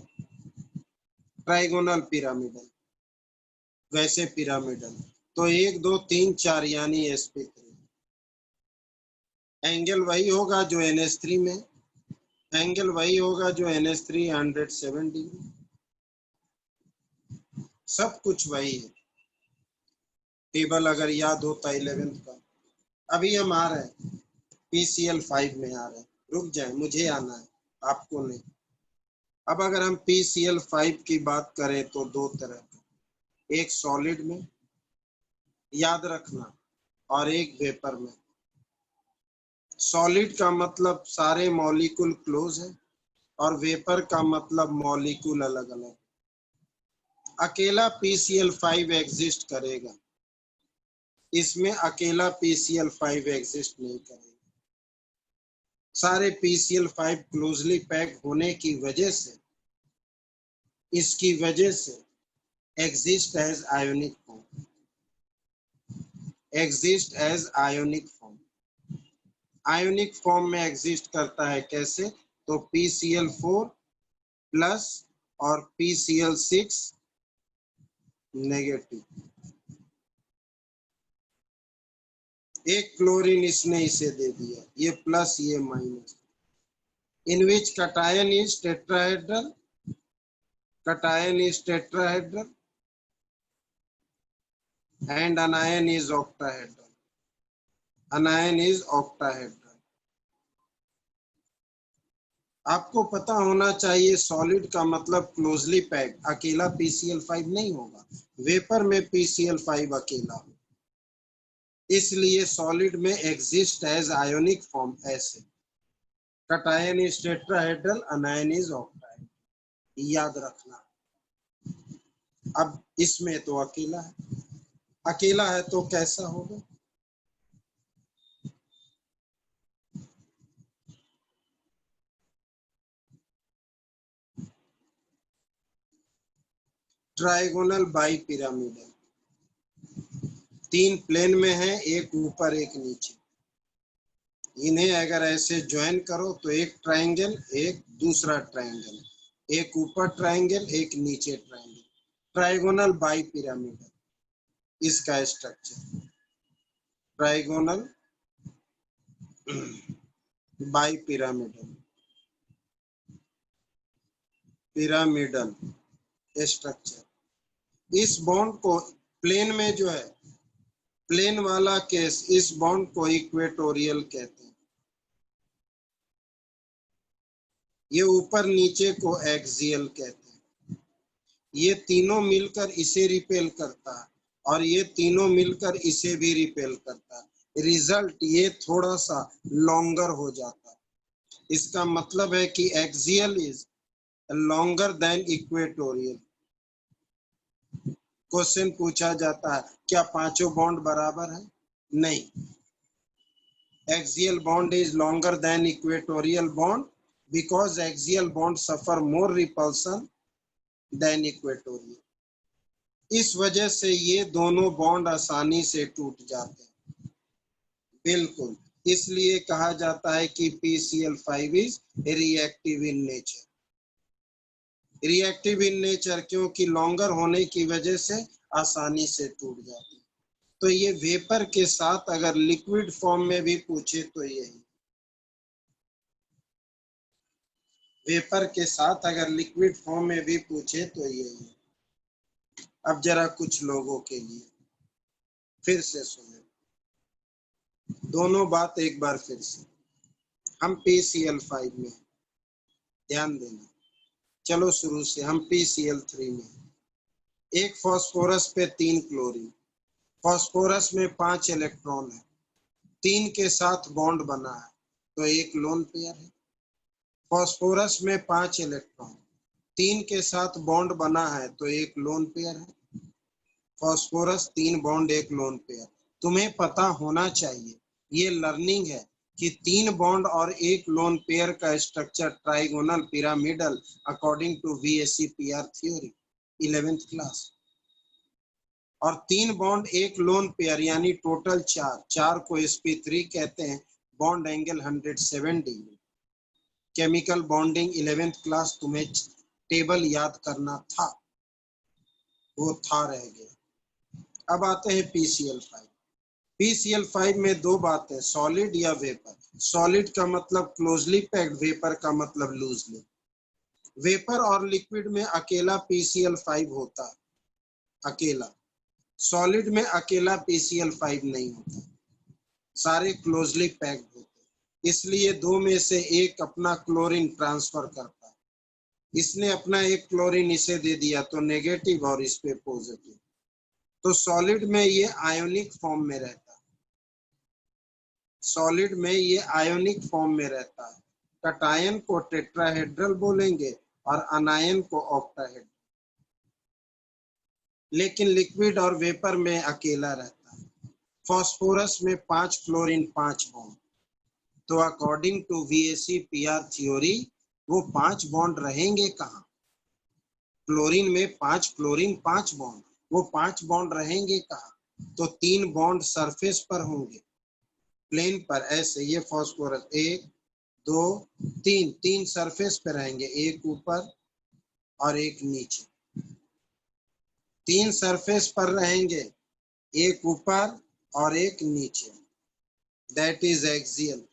ट्राइगोनल पिरामिडल। वैसे पिरामिडल तो 1 2 3 4 यानी sp3। एंगल वही होगा जो NH3 में, एंगल वही होगा जो NH3 107 डिग्री, सब कुछ वही है। टेबल अगर याद होता 11th का। अभी हम आ रहे हैं PCl5 में आ रहे हैं, रुक जाए, मुझे आना है, आपको नहीं। अब अगर हम PCl5 की बात करें तो 2 तरह का, एक सॉलिड में याद रखना और एक वेपर में। सॉलिड का मतलब सारे मॉलिक्यूल क्लोज है और वेपर का मतलब मॉलिक्यूल अलग अलग। अकेला PCl5 एग्जिस्ट करेगा, इसमें अकेला PCl5 एग्जिस्ट नहीं करेगा। सारे PCl5 क्लोजली पैक होने की वजह से, इसकी वजह से exist as ionic form, exist as ionic form. Ionic form में एग्जिस्ट करता है कैसे? तो PCl4 प्लस और PCl6 नेगेटिव। एक क्लोरीन इसने इसे दे दिया, ये प्लस ये minus. In which cation is tetrahedral, cation is tetrahedral and anion is octahedral, anion is octahedral। आपको पता होना चाहिए सॉलिड का मतलब क्लोजली पैक, अकेला PCl5 नहीं होगा। वेपर में PCl5 अकेला हो, इसलिए सॉलिड में एग्जिस्ट एज आयोनिक फॉर्म ऐसे। Cation is tetrahedral, अनायन is octahedral, याद रखना। अब इसमें तो अकेला है, अकेला है तो कैसा होगा? ट्राइगोनल बाई पिरामिडल, तीन प्लेन में है, एक ऊपर एक नीचे। इन्हें अगर ऐसे ज्वाइन करो तो एक ट्रायंगल, एक दूसरा ट्रायंगल, एक ऊपर ट्रायंगल, एक नीचे ट्रायंगल। ट्राइगोनल बाई पिरामिडल इसका structure. Trigonal bi pyramidal, pyramidal structure. इस बॉन्ड को प्लेन में जो है, प्लेन वाला केस, इस बॉन्ड को इक्वेटोरियल कहते हैं। ये ऊपर नीचे को एक्सियल कहते हैं। ये तीनों मिलकर इसे रिपेल करता है और ये तीनों मिलकर इसे भी रिपेल करता है। रिजल्ट ये थोड़ा सा लॉन्गर हो जाता है। इसका मतलब है कि axial is longer than equatorial. Question पूछा जाता है क्या पांचों बॉन्ड बराबर है? नहीं। Axial bond is longer than equatorial bond because axial bond suffer more repulsion than equatorial. इस वजह से ये दोनों बॉन्ड आसानी से टूट जाते हैं। बिल्कुल, इसलिए कहा जाता है कि PCl5 is reactive in nature. Reactive in nature क्योंकि लॉन्गर होने की वजह से आसानी से टूट जाती है। तो ये वेपर के साथ अगर लिक्विड फॉर्म में भी पूछे तो यही, वेपर के साथ अगर लिक्विड फॉर्म में भी पूछे तो यही। अब जरा कुछ लोगों के लिए फिर से सुने दोनों बात एक बार फिर से। हम PCl5 में, ध्यान देना। चलो शुरू से, हम PCl3 में। एक फास्फोरस पे 3 क्लोरीन। फास्फोरस में 5 इलेक्ट्रॉन है, 3 के साथ बॉन्ड बना है तो एक लोन पेयर है। फास्फोरस में 5 इलेक्ट्रॉन, 3 के साथ बॉन्ड बना है तो एक लोन पेयर है। फास्फोरस 3 बॉन्ड एक लोन पेयर। तुम्हें पता होना चाहिए, ये लर्निंग है कि 3 बॉन्ड और एक लोन पेयर का structure trigonal pyramidal according to VSEPR theory 11th class. और 3 बॉन्ड एक लोन पेयर यानी टोटल 4 को sp3 कहते हैं। Bond angle 107 degree. Chemical bonding 11th class तुम्हें टेबल याद करना था, वो था रह गया। अब आते हैं PCl5। PCl5 में दो बातें, सॉलिड या वेपर। सॉलिड का मतलब क्लोजली पैक्ड, वेपर का मतलब लूजली। वेपर और लिक्विड में अकेला PCl5 होता है, अकेला। सॉलिड में अकेला PCl5 नहीं होता, सारे क्लोजली पैक्ड होते। इसलिए दो में से एक अपना क्लोरीन ट्रांसफर करता है। इसने अपना एक क्लोरीन इसे दे दिया तो नेगेटिव और इस पे पॉजिटिव। तो सॉलिड में ये आयोनिक फॉर्म में रहता है। सॉलिड में ये आयोनिक फॉर्म में रहता है। कटायन को टेट्राहेड्रल बोलेंगे और अनायन को ऑक्टाहेड्रल। लेकिन लिक्विड और वेपर में अकेला रहता है। फास्फोरस में 5 क्लोरीन 5 बॉन्ड। तो अकॉर्डिंग टू VSEPR थ्योरी वो 5 बॉन्ड रहेंगे कहाँ? क्लोरीन में 5 क्लोरीन 5 बॉन्ड, वो 5 बॉन्ड रहेंगे कहाँ? तो 3 बॉन्ड सरफेस पर होंगे, प्लेन पर ऐसे। ये फास्फोरस 1 2 3, 3 सरफेस पे रहेंगे, एक ऊपर और एक नीचे। 3 सरफेस पर रहेंगे, एक ऊपर और एक नीचे। That is axial.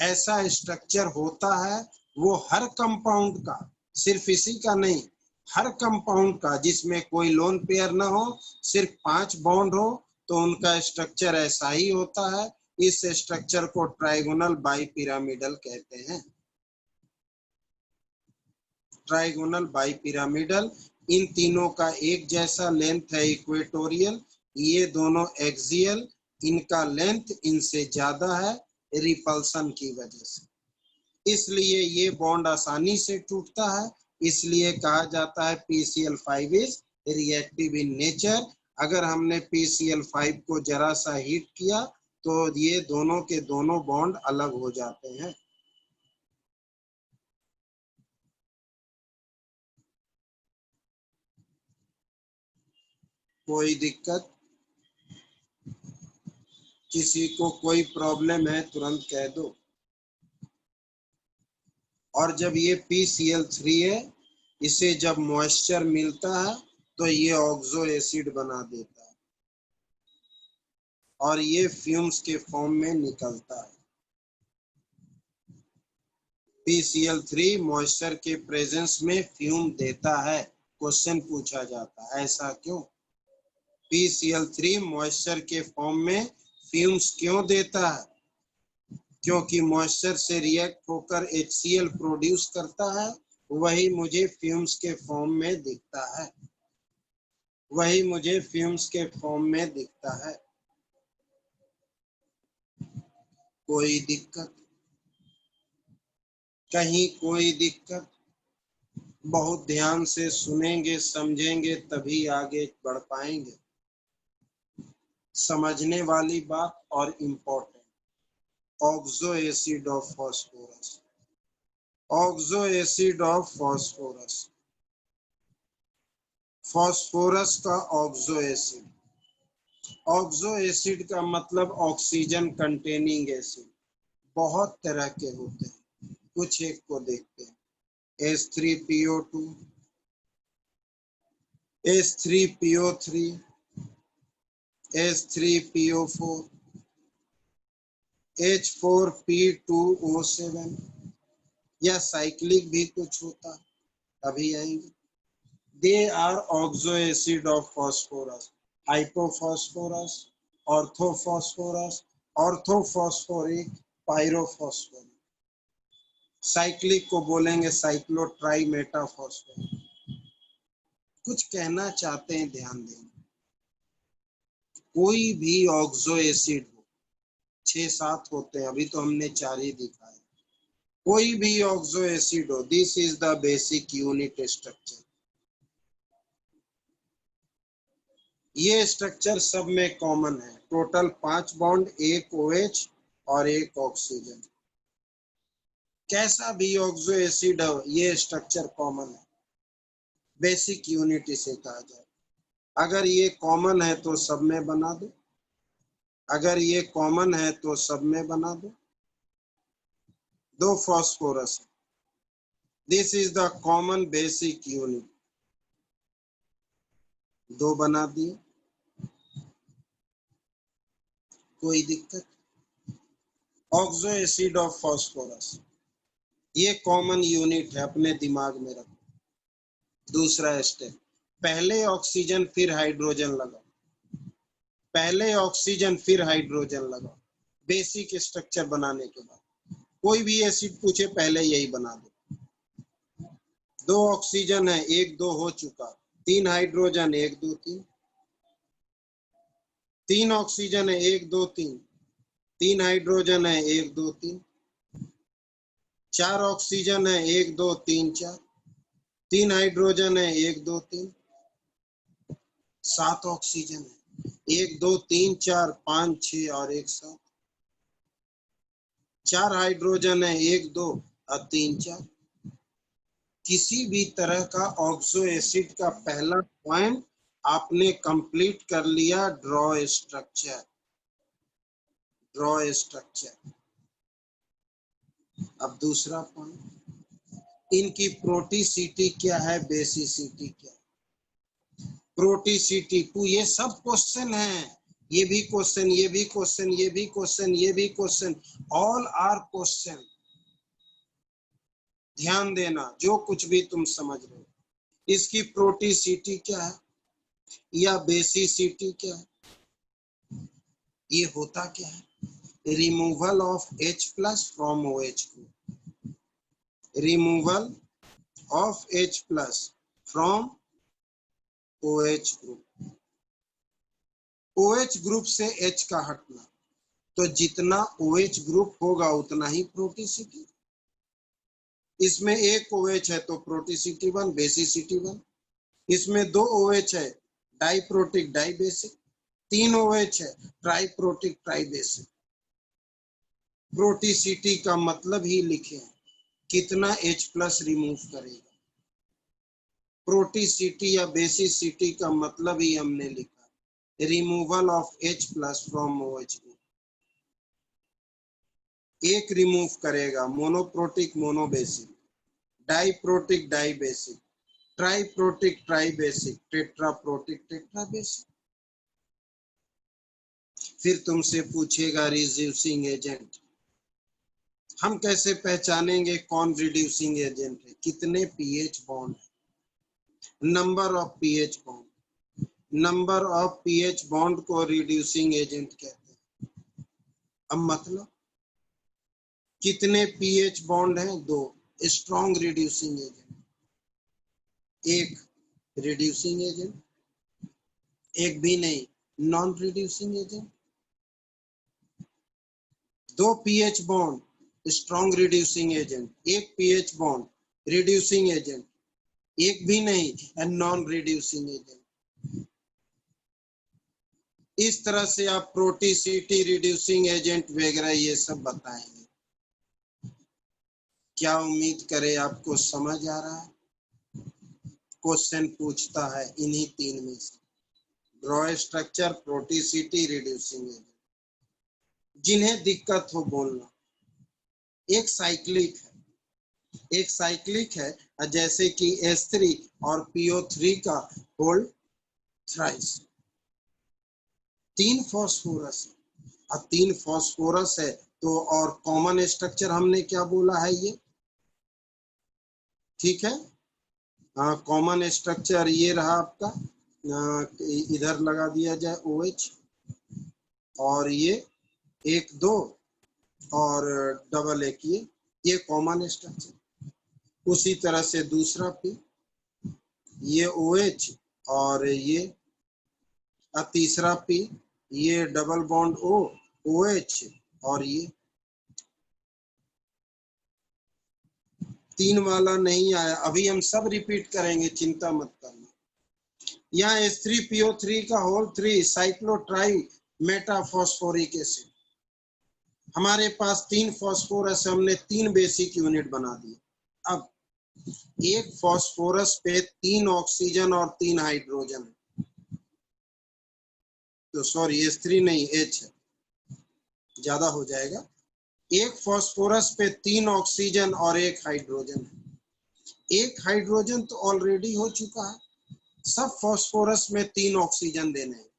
ऐसा स्ट्रक्चर होता है वो हर कंपाउंड का, सिर्फ इसी का नहीं, हर कंपाउंड का जिसमें कोई लोन पेयर ना हो, सिर्फ 5 बॉन्ड हो, तो उनका स्ट्रक्चर ऐसा ही होता है। इस स्ट्रक्चर को ट्राइगोनल बाई पिरामिडल कहते हैं। Trigonal bi pyramidal. इन तीनों का एक जैसा लेंथ है इक्वेटोरियल, ये दोनों एक्सियल, इनका लेंथ इनसे ज्यादा है रिपल्सन की वजह से, इसलिए ये बॉन्ड आसानी से टूटता है। इसलिए कहा जाता है PCl5 is reactive in nature. अगर हमने PCl5 को जरा सा हीट किया तो ये दोनों के दोनों बॉन्ड अलग हो जाते हैं। कोई दिक्कत? किसी को कोई प्रॉब्लम है तुरंत कह दो। और जब ये PCl3 है, इसे जब मॉइस्चर मिलता है तो ये ऑक्सो एसिड बना देता है और ये फ्यूम्स के फॉर्म में निकलता है। PCl3 मॉइस्चर के प्रेजेंस में फ्यूम देता है। क्वेश्चन पूछा जाता है ऐसा क्यों? PCl3 मॉइस्चर के फॉर्म में फ्यूम्स क्यों देता है? क्योंकि मॉइस्चर से रिएक्ट होकर HCl प्रोड्यूस करता है, वही मुझे फ्यूम्स के फॉर्म में दिखता है, वही मुझे फ्यूम्स के फॉर्म में दिखता है। कोई दिक्कत? कहीं कोई दिक्कत? बहुत ध्यान से सुनेंगे समझेंगे तभी आगे बढ़ पाएंगे। समझने वाली बात और important, oxo acid of phosphorus, oxo acid of phosphorus, phosphorus का ऑक्सो एसिड। ऑक्सो एसिड का मतलब ऑक्सीजन कंटेनिंग एसिड। बहुत तरह के होते हैं, कुछ एक को देखते हैं। H3PO2, H3PO3, H3PO4, H4P2O7, या साइक्लिक भी कुछ होता, अभी आएंगे। They are oxo acid of phosphorus, hypophosphorous, orthophosphorous, orthophosphoric, pyrophosphoric. Cyclic को बोलेंगे साइक्लोट्राई मेटाफॉस्फोरिक। कुछ कहना चाहते हैं, ध्यान दें। कोई भी ऑक्सो एसिड हो, 6-7 होते हैं, अभी तो हमने 4 ही दिखाए। कोई भी ऑक्सो एसिड हो, this is the basic unit structure. ये स्ट्रक्चर सब में कॉमन है। टोटल 5 बॉन्ड, 1 OH और 1 ऑक्सीजन। कैसा भी ऑक्सो एसिड हो, ये स्ट्रक्चर कॉमन है। बेसिक यूनिट इसे कहा जाए। अगर ये कॉमन है तो सब में बना दो, अगर ये कॉमन है तो सब में बना दो। 2 phosphorus, this is the common basic unit, 2 बना दिए। कोई दिक्कत? ऑक्सो एसिड ऑफ फास्फोरस, ये कॉमन यूनिट है, अपने दिमाग में रखो। दूसरा स्टेप, पहले ऑक्सीजन फिर हाइड्रोजन लगाओ, पहले ऑक्सीजन फिर हाइड्रोजन लगाओ। बेसिक स्ट्रक्चर बनाने के बाद कोई भी एसिड पूछे पहले यही बना दो। 2 ऑक्सीजन है, 1 2 हो चुका, 3 हाइड्रोजन, 1 2 3, 3 ऑक्सीजन है, 1 2 3, 3 हाइड्रोजन है, 1 2 3, 4 ऑक्सीजन है, 1 2 3 4, 3 हाइड्रोजन है, 1 2 3, 7 ऑक्सीजन है, 1 2 3 4 5 6 और 1 7, 4 हाइड्रोजन है, 1 2 और 3 4। किसी भी तरह का ऑक्सो एसिड का पहला पॉइंट आपने कंप्लीट कर लिया, ड्रॉ स्ट्रक्चर, ड्रॉ स्ट्रक्चर। अब दूसरा पॉइंट, इनकी प्रोटीसिटी क्या है, बेसिसिटी क्या है। प्रोटीसिटी, ये सब क्वेश्चन है, ये भी क्वेश्चन, ये भी क्वेश्चन, ये भी क्वेश्चन, ये भी क्वेश्चन, ऑल आर क्वेश्चन। ध्यान देना, जो कुछ भी तुम समझ रहे हो। इसकी प्रोटीसिटी क्या है या बेसिसिटी क्या है, ये होता क्या है? Removal of H plus from OH group, removal of H plus from OH group. OH group से H का हटना, तो जितना OH ग्रुप होगा उतना ही प्रोटीसिटी। इसमें एक OH है तो प्रोटीसिटी 1, बेसिसिटी 1। इसमें 2 OH है, डाइप्रोटिक डाइबेसिक। 3 OH है, ट्राइप्रोटिक ट्राइबेसिक। प्रोटीसिटी का मतलब ही लिखे हैं, कितना H+ रिमूव करेगा। प्रोटीसिटी या बेसिसिटी का मतलब ही हमने लिखा, removal of H+ from OH group. एक रिमूव करेगा, monoprotic monobasic, diprotic dibasic, triprotic tribasic, tetraprotic tetrabasic. फिर तुमसे पूछेगा रिड्यूसिंग एजेंट। हम कैसे पहचानेंगे कौन रिड्यूसिंग एजेंट है? कितने पीएच बॉन्ड है, number of pH bond. Number of pH bond को रिड्यूसिंग एजेंट कहते हैं। अब मतलब कितने पीएच बॉन्ड हैं? 2। स्ट्रॉन्ग रिड्यूसिंग एजेंट, एक रिड्यूसिंग एजेंट, एक भी नहीं non reducing agent. 2 pH bond strong reducing agent, एक पीएच बॉन्ड रिड्यूसिंग एजेंट, एक भी नहीं एंड नॉन रिड्यूसिंग एजेंट। इस तरह से आप प्रोटीसिटी, रिड्यूसिंग एजेंट वगैरह ये सब बताएंगे। क्या उम्मीद करें आपको समझ आ रहा है? क्वेश्चन पूछता है इन्हीं 3 में से, ड्रॉ स्ट्रक्चर, प्रोटीसिटी, रिड्यूसिंग एजेंट। जिन्हें दिक्कत हो बोलना। एक साइक्लिक है, जैसे कि H3 और PO3 का होल्ड थ्राइस। 3 फॉस्फोरस है, अब 3 फॉस्फोरस है तो और कॉमन स्ट्रक्चर हमने क्या बोला है ये, ठीक है। कॉमन स्ट्रक्चर ये रहा आपका, इधर लगा दिया जाए OH, और ये 1 2 और डबल एक, ये कॉमन स्ट्रक्चर। उसी तरह से दूसरा P, ये OH और ये तीसरा P, ये डबल बॉन्ड O, OH और ये 3 वाला नहीं आया। अभी हम सब रिपीट करेंगे, चिंता मत करना। यहाँ H3PO3 का होल 3 साइक्लोट्राई मेटाफॉस्फोरिक एसिड। हमारे पास 3 फॉस्फोरस, हमने 3 बेसिक यूनिट बना दिए। अब एक फॉस्फोरस पे 3 ऑक्सीजन और 3 हाइड्रोजन है, तो सॉरी H3 नहीं H है, ज्यादा हो जाएगा। एक फॉस्फोरस पे 3 ऑक्सीजन और 1 हाइड्रोजन है। एक हाइड्रोजन तो ऑलरेडी हो चुका है, सब फॉस्फोरस में 3 ऑक्सीजन देने हैं।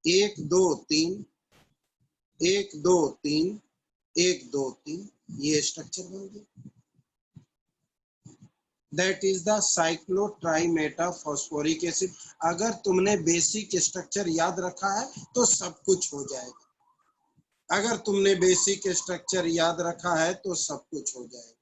1 2 3, 1 2 3, 1 2 3, ये स्ट्रक्चर बन गया। That is the cyclotrimetaphosphoric acid. अगर तुमने बेसिक स्ट्रक्चर याद रखा है तो सब कुछ हो जाएगा। अगर तुमने बेसिक स्ट्रक्चर याद रखा है तो सब कुछ हो जाएगा।